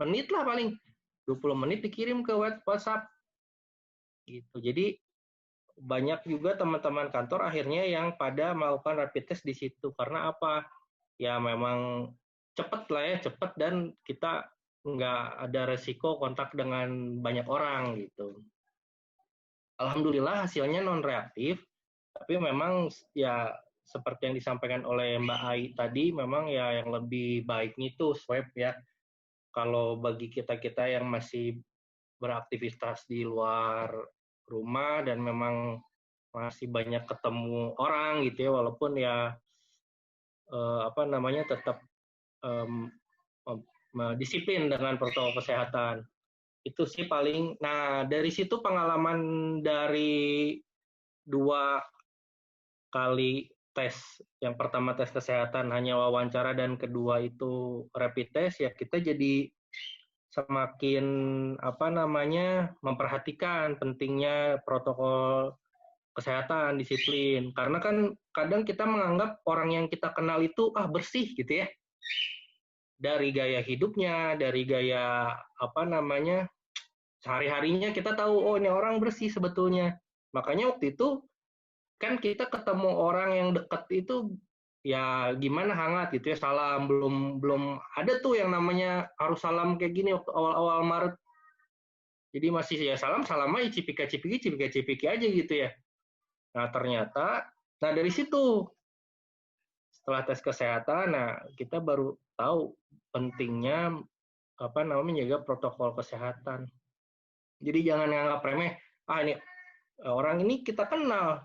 menit lah paling, 20 menit dikirim ke WhatsApp, gitu. Jadi banyak juga teman-teman kantor akhirnya yang pada melakukan rapid test di situ. Karena apa? Ya memang cepat lah ya, cepat dan kita nggak ada resiko kontak dengan banyak orang gitu. Alhamdulillah hasilnya non-reaktif, tapi memang ya seperti yang disampaikan oleh Mbak Ai tadi, memang ya yang lebih baiknya itu swab ya. Kalau bagi kita-kita yang masih beraktivitas di luar rumah dan memang masih banyak ketemu orang gitu ya, walaupun ya tetap disiplin dengan protokol kesehatan. Itu sih paling. Nah dari situ pengalaman dari 2 kali tes, yang pertama tes kesehatan hanya wawancara dan kedua itu rapid test, ya kita jadi semakin memperhatikan pentingnya protokol kesehatan, disiplin. Karena kan kadang kita menganggap orang yang kita kenal itu bersih gitu ya. Dari gaya hidupnya, dari gaya sehari-harinya kita tahu oh ini orang bersih sebetulnya. Makanya waktu itu kan kita ketemu orang yang dekat itu ya gimana hangat gitu ya, salam, belum ada tuh yang namanya harus salam kayak gini waktu awal-awal Maret. Jadi masih ya salam aja, cipika-cipiki aja gitu ya. Nah ternyata, dari situ setelah tes kesehatan, nah kita baru tahu pentingnya menjaga protokol kesehatan. Jadi jangan nganggap remeh, ini orang ini kita kenal,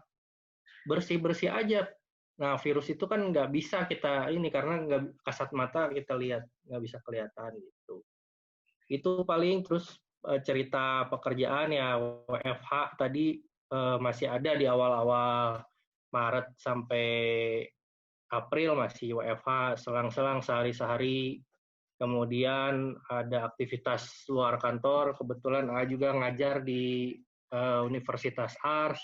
bersih-bersih aja. Nah, virus itu kan nggak bisa kita karena nggak kasat mata kita lihat, nggak bisa kelihatan gitu. Itu paling. Terus cerita pekerjaan ya WFH tadi masih ada di awal-awal Maret sampai April masih WFH, selang-selang sehari-sehari. Kemudian ada aktivitas luar kantor, kebetulan juga ngajar di Universitas Ars,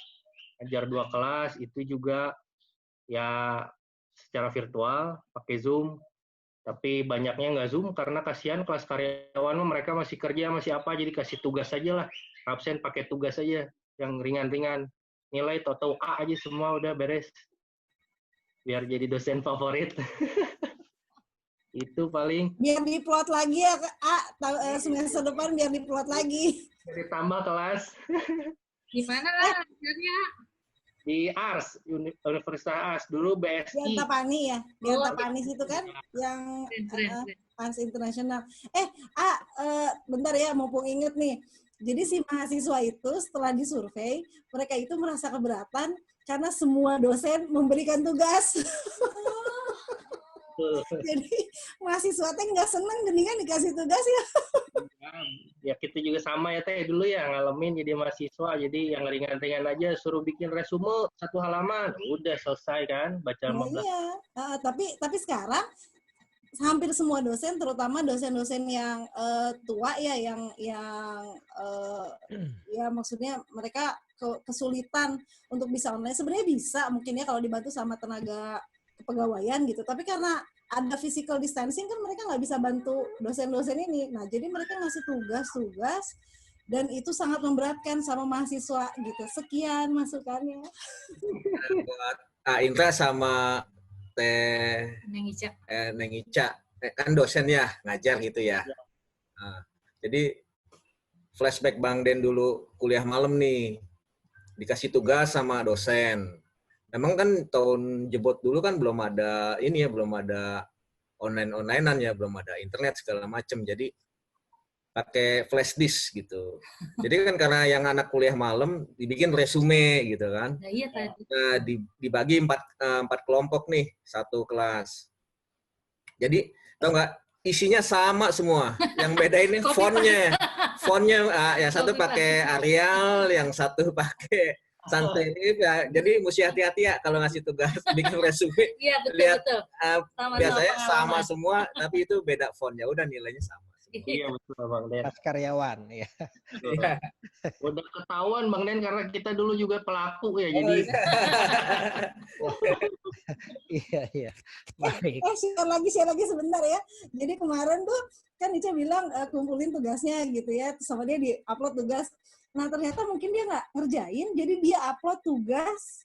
ngajar 2 kelas, itu juga ya secara virtual, pakai Zoom, tapi banyaknya nggak Zoom karena kasihan kelas karyawan mereka masih kerja, masih apa, jadi kasih tugas aja lah, absen pakai tugas aja, yang ringan-ringan, nilai total A aja semua udah beres, biar jadi dosen favorit. Itu paling. Biar diplot lagi ya, semester depan biar diplot lagi. Ditambah kelas. Gimana lah akhirnya? Di Ars, Universitas Ars, dulu BSI. Di Antapani ya, di Antapani situ kan, yang Ars Internasional. Bentar ya, mumpung inget nih. Jadi si mahasiswa itu setelah disurvei, mereka itu merasa keberatan karena semua dosen memberikan tugas. Jadi mahasiswa teh nggak seneng geningan dikasih tugas ya. Ya kita juga sama ya teh dulu ya ngalamin jadi mahasiswa, jadi yang ringan-ringan aja suruh bikin resume 1 halaman, udah selesai kan baca 15. Iya. Tapi sekarang hampir semua dosen, terutama dosen-dosen yang tua ya, yang ya maksudnya mereka kesulitan untuk bisa online. Sebenarnya bisa mungkin ya kalau dibantu sama tenaga kepegawaian gitu. Tapi karena ada physical distancing kan mereka nggak bisa bantu dosen-dosen ini. Nah, jadi mereka ngasih tugas-tugas dan itu sangat memberatkan sama mahasiswa gitu. Sekian masukannya. Buat Indra sama Neng Ica. Neng Ica, kan dosen ya, ngajar gitu ya. Nah, jadi flashback Bang Den dulu kuliah malam nih, dikasih tugas sama dosen. Memang kan tahun jebot dulu kan belum ada ini ya, belum ada online-onlinean ya, belum ada internet segala macam. Jadi pakai flash disk gitu. Jadi kan karena yang anak kuliah malam dibikin resume gitu kan. Nah, iya tadi. Nah, dibagi 4 kelompok nih, satu kelas. Jadi tau nggak, isinya sama semua. Yang beda ini fontnya. Fontnya yang satu pakai Arial, yang satu pakai santai ini. Jadi mesti hati-hati ya kalau ngasih tugas bikin resume. Iya, betul, Lihat betul. biasanya sama semua, tapi itu beda fontnya. Udah nilainya sama. Iya betul Bang Den. Pas karyawan ya. Iya. Udah ketahuan Bang Den karena kita dulu juga pelaku ya, jadi Iya. Baik. Share lagi sebentar ya. Jadi kemarin tuh kan Ica bilang kumpulin tugasnya gitu ya, terus sama dia di-upload tugas. Nah ternyata mungkin dia nggak ngerjain, jadi dia upload tugas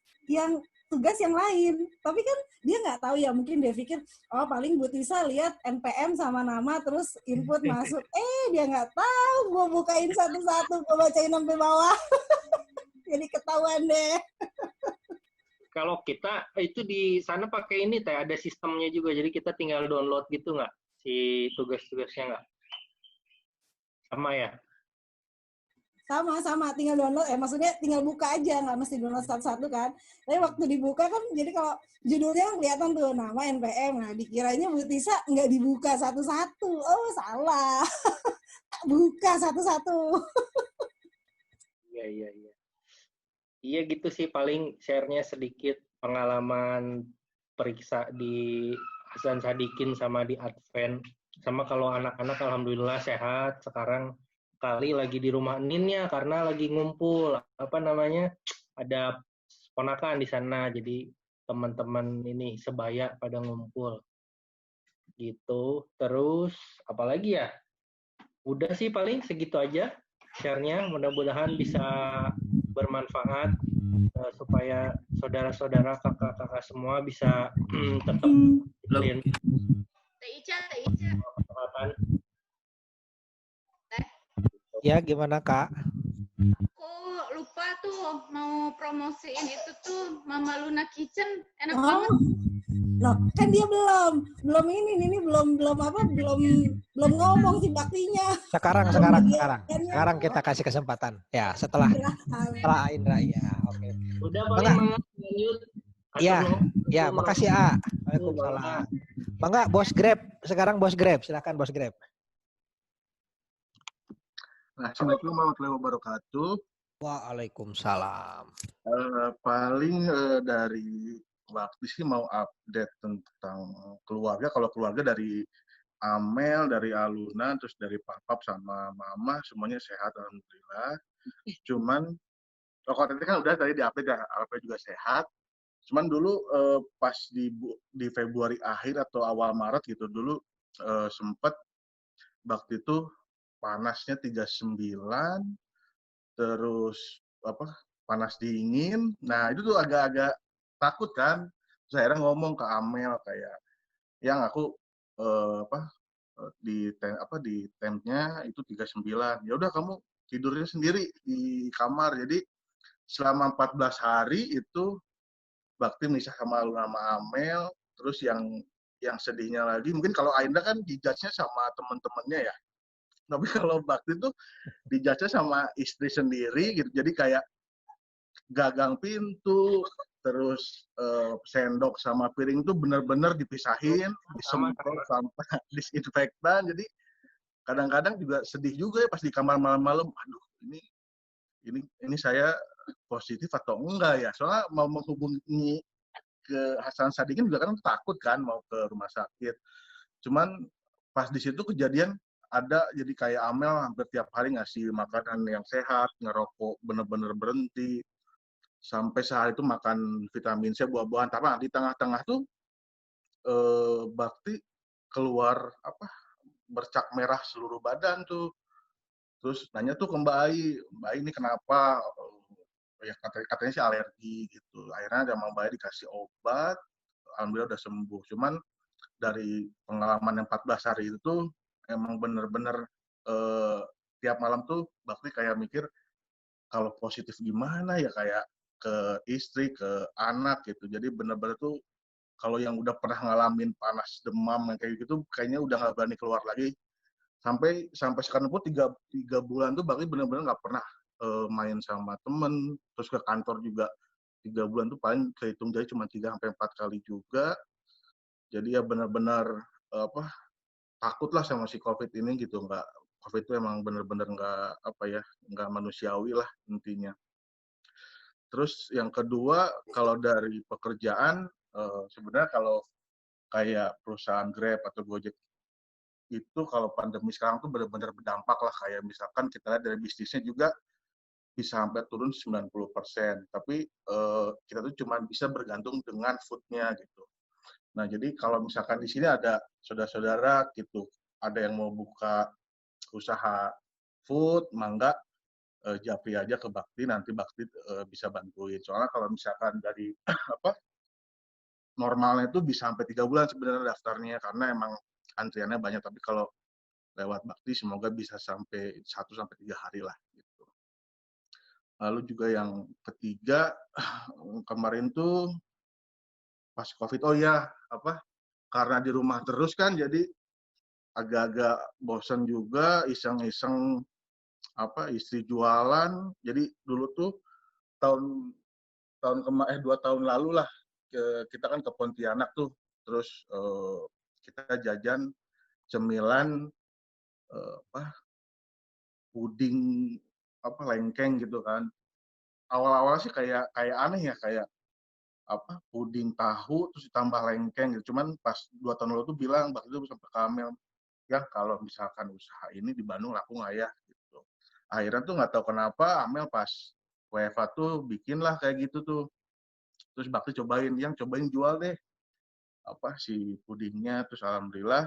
yang lain. Tapi kan dia nggak tahu ya, mungkin dia pikir, oh paling Bu Tisa lihat NPM sama nama, terus input masuk. Dia nggak tahu, gue bukain satu-satu, gue bacain sampai bawah. Jadi ketahuan deh. kalau kita itu di sana pakai ini teh ada sistemnya juga, jadi kita tinggal download gitu nggak si tugas-tugasnya nggak? Sama ya? Sama, tinggal download, maksudnya tinggal buka aja, nggak mesti download satu-satu kan. Tapi waktu dibuka kan, jadi kalau judulnya kelihatan tuh, nama NPM, nah dikiranya Bu Tisa nggak dibuka satu-satu. Oh, salah. Buka satu-satu. Iya. Iya gitu sih, paling share-nya sedikit pengalaman periksa di Hasan Sadikin sama di Advent. Sama kalau anak-anak alhamdulillah sehat, sekarang kali lagi di rumah Ninnya karena lagi ngumpul ada ponakan di sana, jadi teman-teman ini sebaya pada ngumpul gitu. Terus apalagi ya, udah sih paling segitu aja share-nya, mudah-mudahan bisa bermanfaat supaya saudara-saudara, kakak-kakak semua bisa tetap disiplin. Teh Ica. Ya, gimana Kak? Aku lupa tuh mau promosiin itu tuh Mama Luna Kitchen, enak Oh. banget. Loh, kan dia belum ngomong si baktinya. Sekarang kita kasih kesempatan. Ya, setelah Indra ya. Oke. Udah paling lanjut. Ya, makasih A. Waalaikumsalam. Bangga, Bos Grab. Sekarang Bos Grab, silakan Bos Grab. Assalamualaikum warahmatullahi wabarakatuh. Waalaikumsalam. Paling dari waktu sih mau update tentang keluarga. Kalau keluarga dari Amel, dari Aluna, terus dari Papap sama Mama, semuanya sehat alhamdulillah. Cuman kalau tadi kan udah tadi di-update ya, Alpe juga sehat. Cuman dulu pas di Februari akhir atau awal Maret gitu, dulu sempet waktu itu panasnya 39, terus panas dingin. Nah itu tuh agak-agak takut kan. Terus akhirnya ngomong ke Amel kayak, yang aku di tempnya itu 39. Ya udah kamu tidurnya sendiri di kamar. Jadi selama 14 hari itu Bakti misah sama Amel. Terus yang sedihnya lagi, mungkin kalau Ainda kan dijudge-nya sama teman-temannya ya. Tapi kalau Bakti tuh dijudge sama istri sendiri gitu. Jadi kayak gagang pintu, terus sendok sama piring itu benar-benar dipisahin, disemprot sampai disinfektan. Jadi kadang-kadang juga sedih juga ya pas di kamar malam-malam. Aduh, ini saya positif atau enggak ya? Soalnya mau menghubungi ke Hasan Sadikin juga kan takut kan mau ke rumah sakit. Cuman pas di situ kejadian ada, jadi kayak Amel hampir tiap hari ngasih makanan yang sehat, ngerokok bener-bener berhenti, sampai sehari itu makan vitamin C, buah-buahan. Tapi di tengah-tengah tuh Bakti keluar bercak merah seluruh badan tuh. Terus nanya tuh ke Mbak Ai ini kenapa? Ya katanya sih alergi gitu. Akhirnya sama Mbak Ai dikasih obat, alhamdulillah udah sembuh. Cuman dari pengalaman yang 14 hari itu tuh emang bener-bener tiap malam tuh Bakti kayak mikir kalau positif gimana ya, kayak ke istri, ke anak gitu. Jadi bener-bener tuh kalau yang udah pernah ngalamin panas, demam kayak gitu, kayaknya udah nggak berani keluar lagi. Sampai sekarang pun tiga bulan tuh Bakti bener-bener nggak pernah main sama temen, terus ke kantor juga 3 bulan tuh paling kehitung jadi cuma 3-4 kali juga. Jadi ya benar-benar takut lah sama si COVID ini gitu. COVID itu emang benar-benar nggak manusiawi lah intinya. Terus yang kedua, kalau dari pekerjaan, sebenarnya kalau kayak perusahaan Grab atau Gojek itu kalau pandemi sekarang tuh benar-benar berdampak lah. Kayak misalkan kita lihat dari bisnisnya juga bisa sampai turun 90%. Tapi kita tuh cuma bisa bergantung dengan food-nya gitu. Nah, jadi kalau misalkan di sini ada saudara-saudara gitu, ada yang mau buka usaha food, mangga japri aja ke Bakti, nanti Bakti bisa bantuin. Soalnya kalau misalkan dari normalnya itu bisa sampai 3 bulan sebenarnya daftarnya, karena emang antriannya banyak. Tapi kalau lewat Bakti semoga bisa sampai 1-3 hari lah gitu. Lalu juga yang ketiga, kemarin tuh pas COVID, karena di rumah terus kan, jadi agak-agak bosan juga, iseng-iseng istri jualan. Jadi dulu tuh 2 tahun lalu lah kita kan ke Pontianak tuh, terus kita jajan cemilan puding lengkeng gitu kan. Awal-awal sih kayak aneh ya, kayak puding tahu terus ditambah lengkeng gitu. Cuman pas 2 tahun lalu tuh bilang Bakti itu sampai ke Amel, ya kalau misalkan usaha ini di Bandung laku nggak ya gitu. Akhirnya tuh nggak tahu kenapa Amel pas WFA tuh bikin lah kayak gitu tuh. Terus Bakti cobain jual deh si pudingnya. Terus alhamdulillah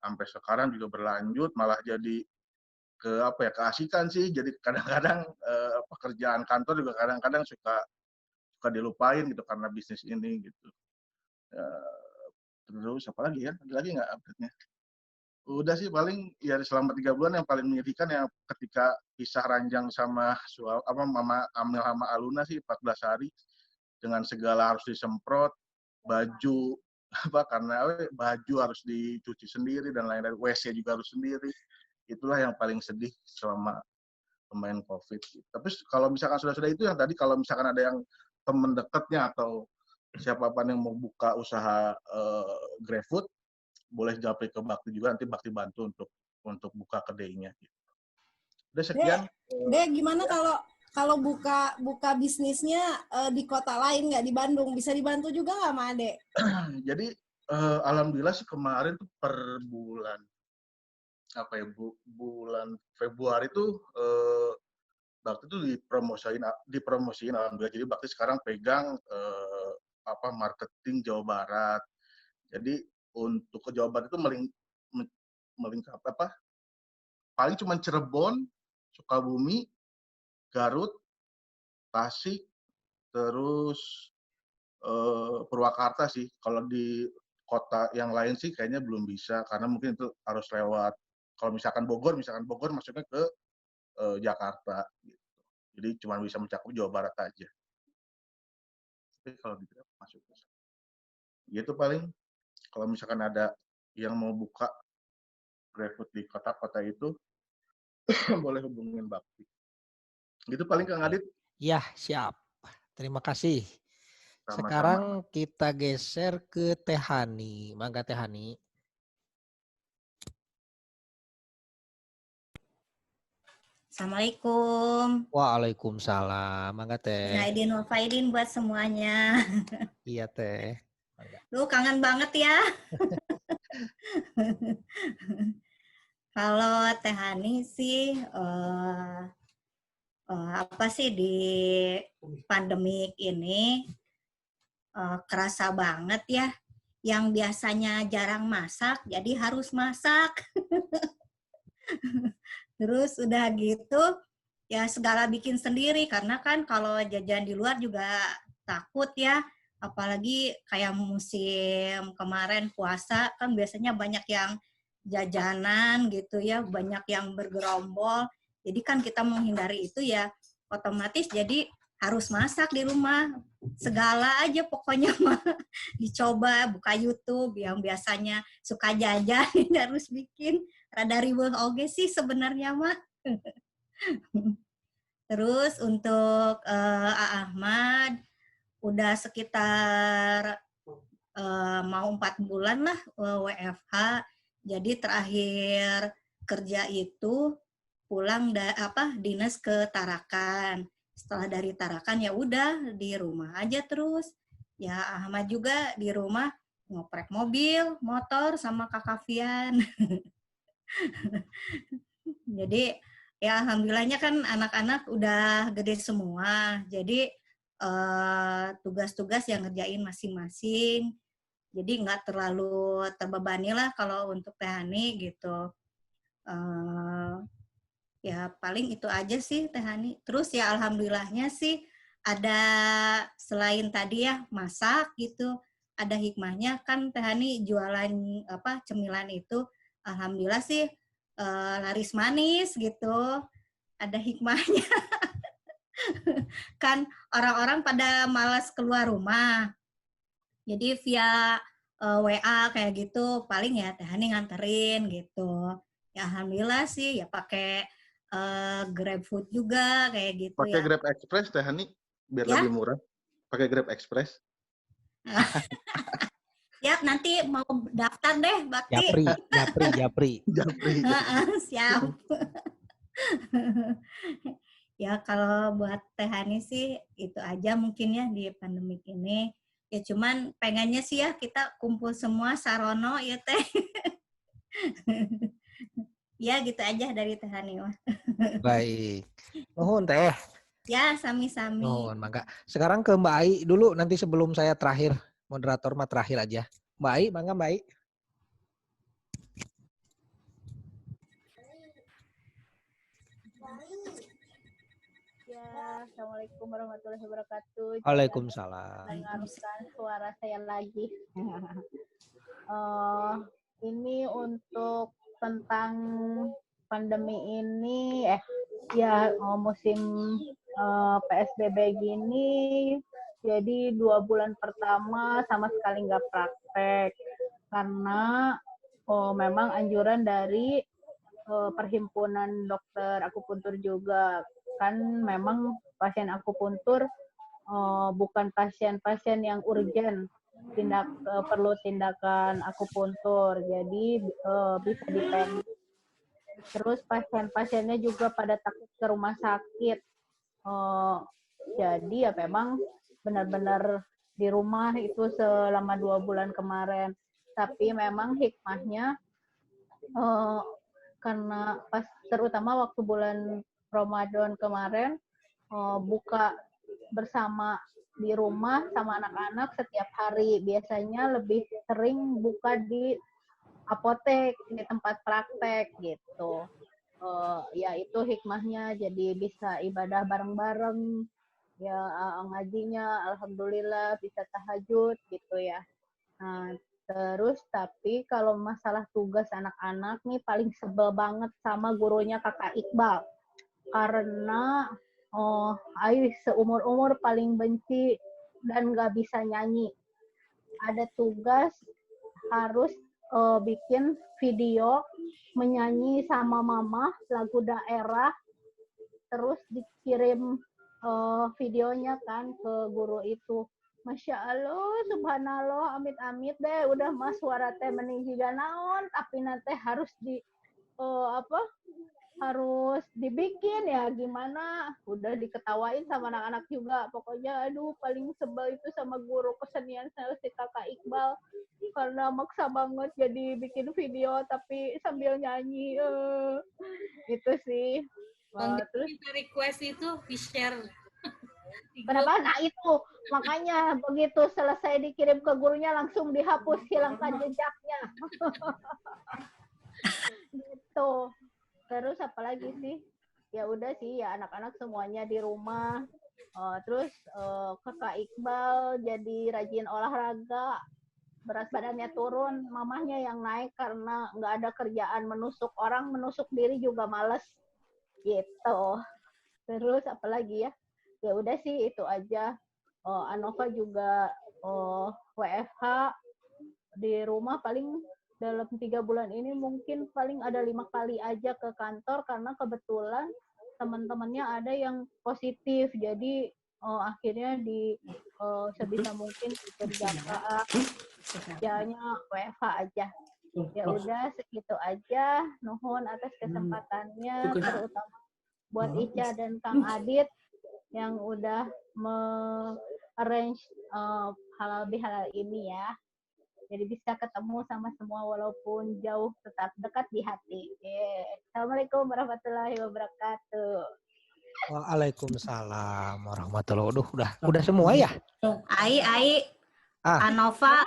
sampai sekarang juga berlanjut, malah jadi keasikan sih. Jadi kadang-kadang pekerjaan kantor juga kadang-kadang suka dilupain gitu karena bisnis ini gitu. Terus apa lagi ya? Ada lagi nggak update-nya? Udah sih paling ya selama 3 bulan yang paling menyedihkan ya ketika pisah ranjang sama Mama Amel sama Aluna sih 14 hari dengan segala harus disemprot, baju karena baju harus dicuci sendiri dan lain-lain, WC juga harus sendiri. Itulah yang paling sedih selama pemain COVID. Tapi kalau misalkan sudah itu yang tadi, kalau misalkan ada yang teman dekatnya atau siapapun yang mau buka usaha GrabFood, boleh japri ke Bakti juga, nanti Bakti bantu untuk buka kedainya. Udah sekian. Dek, gimana kalau buka bisnisnya di kota lain, nggak di Bandung, bisa dibantu juga nggak sama Adek? Jadi alhamdulillah sih kemarin tuh per bulan bulan Februari tuh Bakti tuh dipromosiin alhamdulillah. Jadi Bakti sekarang pegang marketing Jawa Barat. Jadi untuk ke Jawa Barat itu melingkap paling cuma Cirebon, Sukabumi, Garut, Tasik, terus Purwakarta sih. Kalau di kota yang lain sih kayaknya belum bisa, karena mungkin itu harus lewat, kalau misalkan Bogor masuknya ke Jakarta gitu. Jadi cuma bisa mencakup Jawa Barat aja. Tapi kalau di Grab masuk ke sana. Gitu paling. Kalau misalkan ada yang mau buka GrabFood di kota-kota itu, boleh hubungin Bakti. Gitu paling Kang Adit. Ya, siap. Terima kasih. Sama-sama. Sekarang kita geser ke Tehani. Mangga Tehani. Assalamualaikum. Waalaikumsalam. Mangga Teh. Aidin wal faidin buat semuanya. Iya Teh. Lu kangen banget ya. Kalau Tehani sih di pandemik ini kerasa banget ya yang biasanya jarang masak, jadi harus masak. Terus udah gitu, ya segala bikin sendiri, karena kan kalau jajan di luar juga takut ya, apalagi kayak musim kemarin puasa, kan biasanya banyak yang jajanan gitu ya, banyak yang bergerombol, jadi kan kita menghindari itu ya, otomatis jadi harus masak di rumah, segala aja pokoknya mah dicoba, buka YouTube yang biasanya suka jajan harus bikin, rada riweuh oge sih sebenarnya mah. Terus untuk Ahmad udah sekitar mau 4 bulan lah WFH, jadi terakhir kerja itu pulang dinas ke Tarakan. Setelah dari Tarakan ya udah di rumah aja terus. Ya Ahmad juga di rumah ngoprek mobil, motor sama Kakak Fian. Jadi ya alhamdulillahnya kan anak-anak udah gede semua. Jadi tugas-tugas yang ngerjain masing-masing. Jadi nggak terlalu terbebani lah kalau untuk Teh Hani gitu. Ya paling itu aja sih Teh Hani. Terus ya alhamdulillahnya sih ada selain tadi ya masak gitu, ada hikmahnya kan Teh Hani jualan cemilan itu, alhamdulillah sih laris manis gitu. Ada hikmahnya. Kan orang-orang pada malas keluar rumah. Jadi via WA kayak gitu paling ya Teh Hani nganterin gitu. Ya alhamdulillah sih ya pakai GrabFood juga kayak gitu Pakai ya. Grab Express Teh Hani biar Ya? lebih murah. Pakai Grab Express. Siap, nanti mau daftar deh, Bakti. Japri. Siap. Ya kalau buat Teh Hani sih itu aja mungkin ya di pandemik ini. Ya cuman pengennya sih ya kita kumpul semua sarono ya Teh. Ya gitu aja dari Teh Hani mah. Baik. Nuhun Teh. Ya, sami-sami. Nuhun, mangga. Sekarang ke Mbak Ai dulu nanti sebelum saya terakhir. Moderator mah terakhir aja. Mbak Ai, mangga Mbak Ai. Ya, Assalamualaikum warahmatullahi wabarakatuh. Waalaikumsalam. Dengarkan suara saya lagi. Ini untuk tentang pandemi ini, musim PSBB gini, jadi 2 bulan pertama sama sekali nggak praktek karena memang anjuran dari Perhimpunan Dokter Akupuntur juga kan memang pasien akupuntur bukan pasien-pasien yang urgen perlu tindakan akupuntur, jadi bisa dipending. Terus pasien-pasiennya juga pada takut ke rumah sakit, jadi ya memang benar-benar di rumah itu selama 2 bulan kemarin. Tapi memang hikmahnya karena terutama waktu bulan Ramadan kemarin buka bersama di rumah sama anak-anak setiap hari. Biasanya lebih sering buka di apotek, di tempat praktek gitu. Ya itu hikmahnya, jadi bisa ibadah bareng-bareng. Ya ngajinya alhamdulillah bisa tahajud gitu ya. Nah, terus tapi kalau masalah tugas anak-anak nih paling sebel banget sama gurunya Kakak Iqbal. Karena Ayu seumur-umur paling benci dan nggak bisa nyanyi. Ada tugas harus bikin video menyanyi sama mama lagu daerah, terus dikirim videonya kan ke guru itu. Masya Allah, subhanallah, amit-amit deh, udah mas suara teh mending juga naon, tapi nanti harus harus dibikin ya gimana, udah diketawain sama anak-anak juga. Pokoknya aduh paling sebel itu sama guru kesenian saya si Kakak Iqbal, karena maksa banget jadi bikin video tapi sambil nyanyi. Gitu sih. Terus request itu di-share. Kenapa? Nah itu Makanya begitu selesai dikirim ke gurunya langsung dihapus, hilangkan jejaknya. Gitu. Terus apalagi sih? Ya udah sih, ya anak-anak semuanya di rumah. Terus kakak Iqbal jadi rajin olahraga, berat badannya turun, mamahnya yang naik karena nggak ada kerjaan, menusuk orang, menusuk diri juga males gitu. Terus apalagi ya? Ya udah sih itu aja. Anova juga WFH di rumah, paling dalam 3 bulan ini mungkin paling ada 5 kali aja ke kantor karena kebetulan teman-temannya ada yang positif, jadi akhirnya sebisa mungkin kerjanya WFH aja. Ya udah segitu aja. Nuhun atas kesempatannya, terutama buat Ica dan Kang Adit yang udah arrange halal bihalal ini ya. Jadi bisa ketemu sama semua walaupun jauh tetap dekat di hati. Assalamualaikum warahmatullahi wabarakatuh. Waalaikumsalam warahmatullahi wabarakatuh. Udah semua ya? Ai, Anova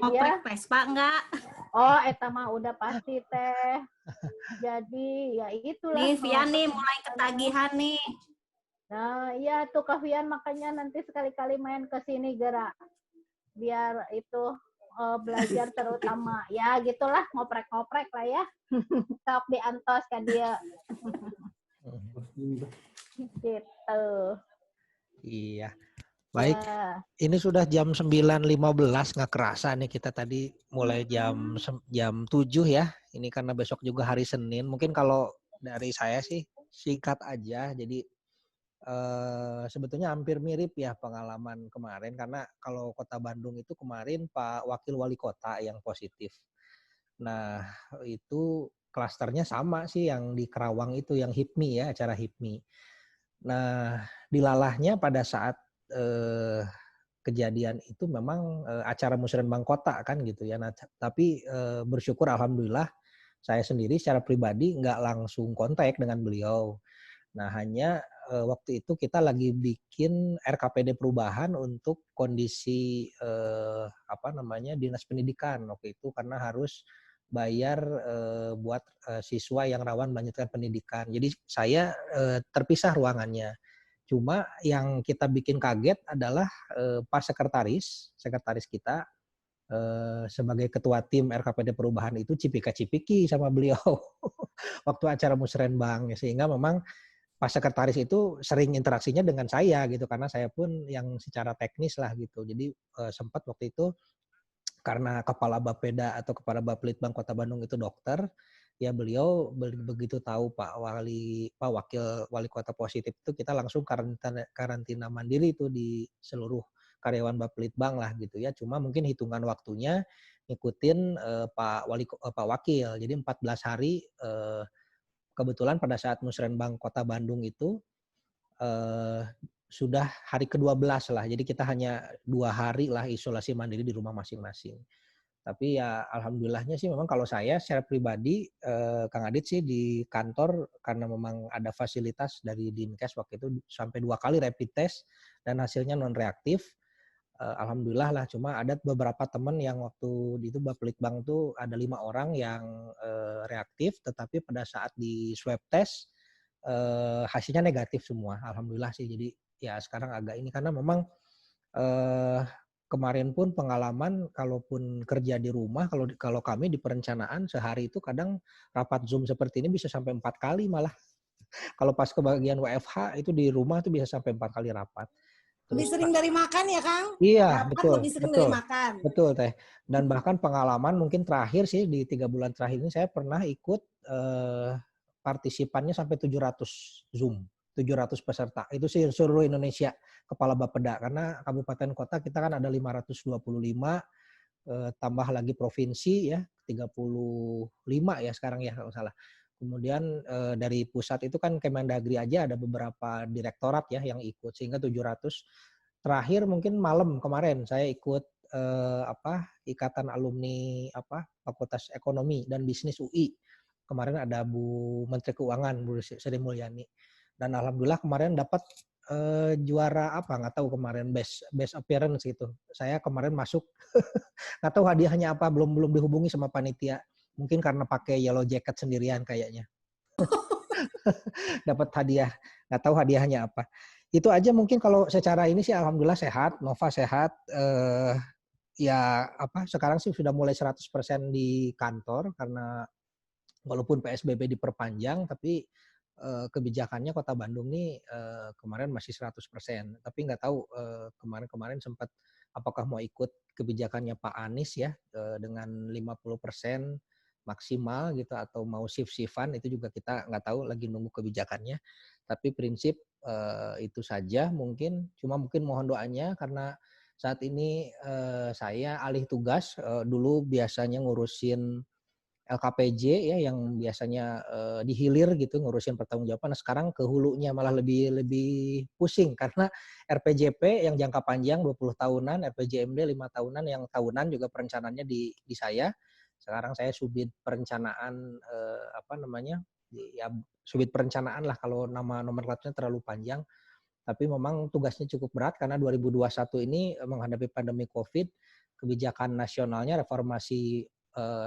ngoprek Vespa enggak? Oh, eta mah udah pasti teh. Jadi ya itulah. Nih Vian nih mulai ketagihan nih. Nah, iya tuh Kak Vian, makanya nanti sekali-kali main ke sini gerak. Biar itu belajar terutama. Ya gitulah, ngoprek-ngoprek lah ya. Sok diantos kan dia. Gitu. Iya. Baik, ini sudah jam 9.15, nggak kerasa nih kita tadi mulai jam 7 ya. Ini karena besok juga hari Senin. Mungkin kalau dari saya sih singkat aja. Jadi sebetulnya hampir mirip ya pengalaman kemarin. Karena kalau Kota Bandung itu kemarin Pak Wakil Wali Kota yang positif. Nah itu klasternya sama sih yang di Kerawang itu, yang HIPMI ya, acara HIPMI. Nah dilalahnya pada saat kejadian itu memang acara musrenbang kota kan gitu ya. Nah, tapi bersyukur alhamdulillah saya sendiri secara pribadi nggak langsung kontak dengan beliau. Nah hanya waktu itu kita lagi bikin RKPD perubahan untuk kondisi dinas pendidikan waktu itu, karena harus bayar buat siswa yang rawan melanjutkan pendidikan. Jadi saya terpisah ruangannya. Cuma yang kita bikin kaget adalah Pak Sekretaris kita sebagai ketua tim RKPD perubahan itu cipika-cipiki sama beliau waktu acara musrenbang, sehingga memang Pak Sekretaris itu sering interaksinya dengan saya gitu, karena saya pun yang secara teknis lah gitu. Jadi sempat waktu itu karena kepala Bapeda atau kepala Bapelitbang Kota Bandung itu dokter, ya beliau begitu tahu Pak Wakil Wali Kota positif itu, kita langsung karantina mandiri itu di seluruh karyawan Bapelitbang lah gitu ya. Cuma mungkin hitungan waktunya ngikutin Pak Wakil. Jadi 14 hari kebetulan pada saat musrenbang Kota Bandung itu sudah hari ke-12 lah. Jadi kita hanya 2 hari lah isolasi mandiri di rumah masing-masing. Tapi ya alhamdulillahnya sih memang kalau saya secara pribadi, Kang Adit sih di kantor karena memang ada fasilitas dari Dinkes waktu itu sampai 2 kali rapid test dan hasilnya non-reaktif. Alhamdulillah lah, cuma ada beberapa teman yang waktu itu Bapelitbang tuh ada 5 orang yang reaktif, tetapi pada saat di swab test hasilnya negatif semua. Alhamdulillah sih, jadi ya sekarang agak ini karena memang kemarin pun pengalaman kalaupun kerja di rumah, kalau kami di perencanaan sehari itu kadang rapat Zoom seperti ini bisa sampai 4 kali malah. Kalau pas kebagian WFH itu di rumah tuh bisa sampai 4 kali rapat. Lebih sering dari makan ya Kang? Iya, rapat betul. Lebih sering dari makan. Betul Teh. Dan bahkan pengalaman mungkin terakhir sih di 3 bulan terakhir ini saya pernah ikut partisipannya sampai 700 Zoom. 700 peserta. Itu sih seluruh Indonesia kepala Bapeda, karena kabupaten kota kita kan ada 525, tambah lagi provinsi ya 35 ya sekarang ya kalau salah. Kemudian dari pusat itu kan Kemendagri aja ada beberapa direktorat ya yang ikut, sehingga 700. Terakhir mungkin malam kemarin saya ikut Ikatan Alumni Fakultas Ekonomi dan Bisnis UI. Kemarin ada Bu Menteri Keuangan Bu Sri Mulyani. Dan alhamdulillah kemarin dapat juara apa nggak tahu kemarin best appearance gitu. Saya kemarin masuk nggak tahu hadiahnya apa, belum dihubungi sama panitia. Mungkin karena pakai yellow jacket sendirian kayaknya. Dapat hadiah, nggak tahu hadiahnya apa. Itu aja mungkin kalau secara ini sih alhamdulillah sehat, Nova sehat. Ya sekarang sih sudah mulai 100% di kantor karena walaupun PSBB diperpanjang tapi kebijakannya Kota Bandung nih kemarin masih 100%. Tapi nggak tahu kemarin sempat apakah mau ikut kebijakannya Pak Anies ya dengan 50% maksimal gitu atau mau shift-shiftan, itu juga kita nggak tahu, lagi nunggu kebijakannya. Tapi prinsip itu saja mungkin, cuma mungkin mohon doanya karena saat ini saya alih tugas, dulu biasanya ngurusin LKPJ ya yang biasanya di hilir gitu ngurusin pertanggungjawaban. Nah, sekarang ke hulunya malah lebih pusing karena RPJP yang jangka panjang 20 tahunan, RPJMD 5 tahunan, yang tahunan juga perencanaannya di saya. Sekarang saya subit perencanaan subit perencanaan lah kalau nama nomenklaturnya terlalu panjang. Tapi memang tugasnya cukup berat karena 2021 ini menghadapi pandemi Covid, kebijakan nasionalnya reformasi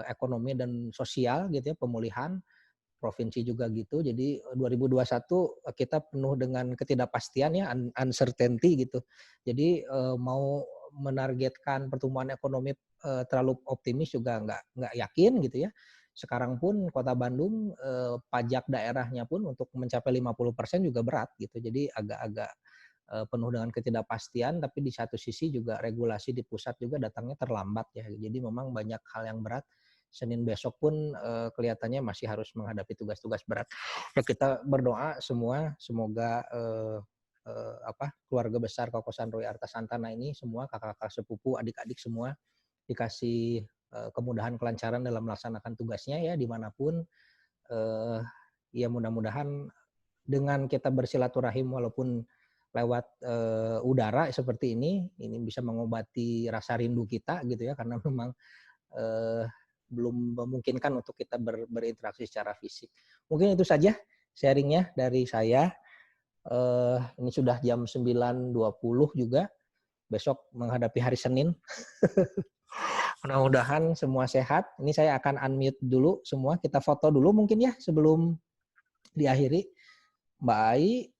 ekonomi dan sosial gitu ya, pemulihan, provinsi juga gitu. Jadi 2021 kita penuh dengan ketidakpastian ya, uncertainty gitu. Jadi mau menargetkan pertumbuhan ekonomi terlalu optimis juga nggak yakin gitu ya. Sekarang pun Kota Bandung pajak daerahnya pun untuk mencapai 50% juga berat gitu. Jadi agak-agak penuh dengan ketidakpastian, tapi di satu sisi juga regulasi di pusat juga datangnya terlambat ya. Jadi memang banyak hal yang berat. Senin besok pun kelihatannya masih harus menghadapi tugas-tugas berat. Ya, kita berdoa semua semoga keluarga besar Kokosan Roy Arta Santana ini semua kakak-kakak sepupu, adik-adik semua dikasih kemudahan kelancaran dalam melaksanakan tugasnya ya dimanapun. Ya mudah-mudahan dengan kita bersilaturahim walaupun lewat udara seperti ini bisa mengobati rasa rindu kita gitu ya, karena memang belum memungkinkan untuk kita berinteraksi secara fisik. Mungkin itu saja sharingnya dari saya. Ini sudah jam 9.20 juga. Besok menghadapi hari Senin. Mudah-mudahan semua sehat. Ini saya akan unmute dulu semua. Kita foto dulu mungkin ya sebelum diakhiri. Mbak Ai,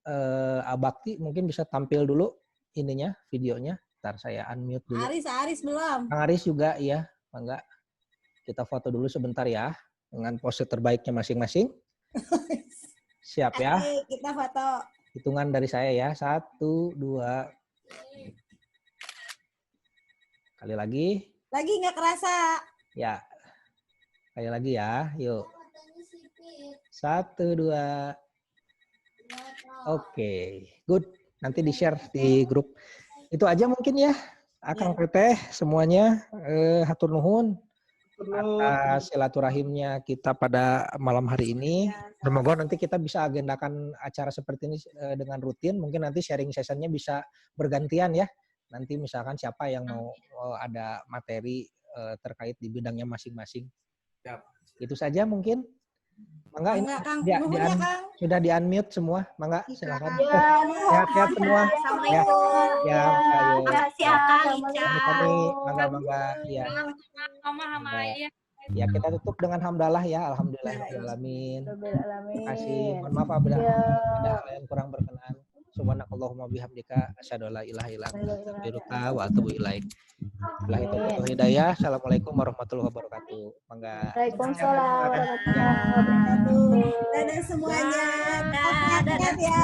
Abakti mungkin bisa tampil dulu ininya, videonya. Ntar saya unmute dulu. Aris belum. Kang Aris juga, iya. Bangga. Kita foto dulu sebentar ya, dengan pose terbaiknya masing-masing. Siap ya? Oke, kita foto. Hitungan dari saya ya. 1, 2. Kali lagi. Lagi nggak kerasa. Ya. Kali lagi ya, yuk. 1, 2. Oke, good. Nanti di-share di grup. Itu aja mungkin ya, Akang Teteh semuanya. Hatur nuhun atas silaturahimnya kita pada malam hari ini. Semoga nanti kita bisa agendakan acara seperti ini dengan rutin. Mungkin nanti sharing sessionnya bisa bergantian ya. Nanti misalkan siapa yang mau ada materi terkait di bidangnya masing-masing. Itu saja mungkin. Mangga ini sudah di-unmute semua. Mangga silakan. Sehat-sehat semua. Ya, ayo. Mangga. Ya. Ya, kita tutup dengan hamdalah ya. Alhamdulillahirrahmanirrahim. Terima kasih. Mohon maaf apabila ada yang kurang berkenan. Subhanakallahumma bihamdika asyhadu an la ilaha illa anta astaghfiruka wa atubu ilaik. Billahi taufiq wal hidayah. Assalamualaikum warahmatullahi wabarakatuh. Mangga. Waalaikumsalam warahmatullahi wabarakatuh. Dadah semuanya. Dadah ya.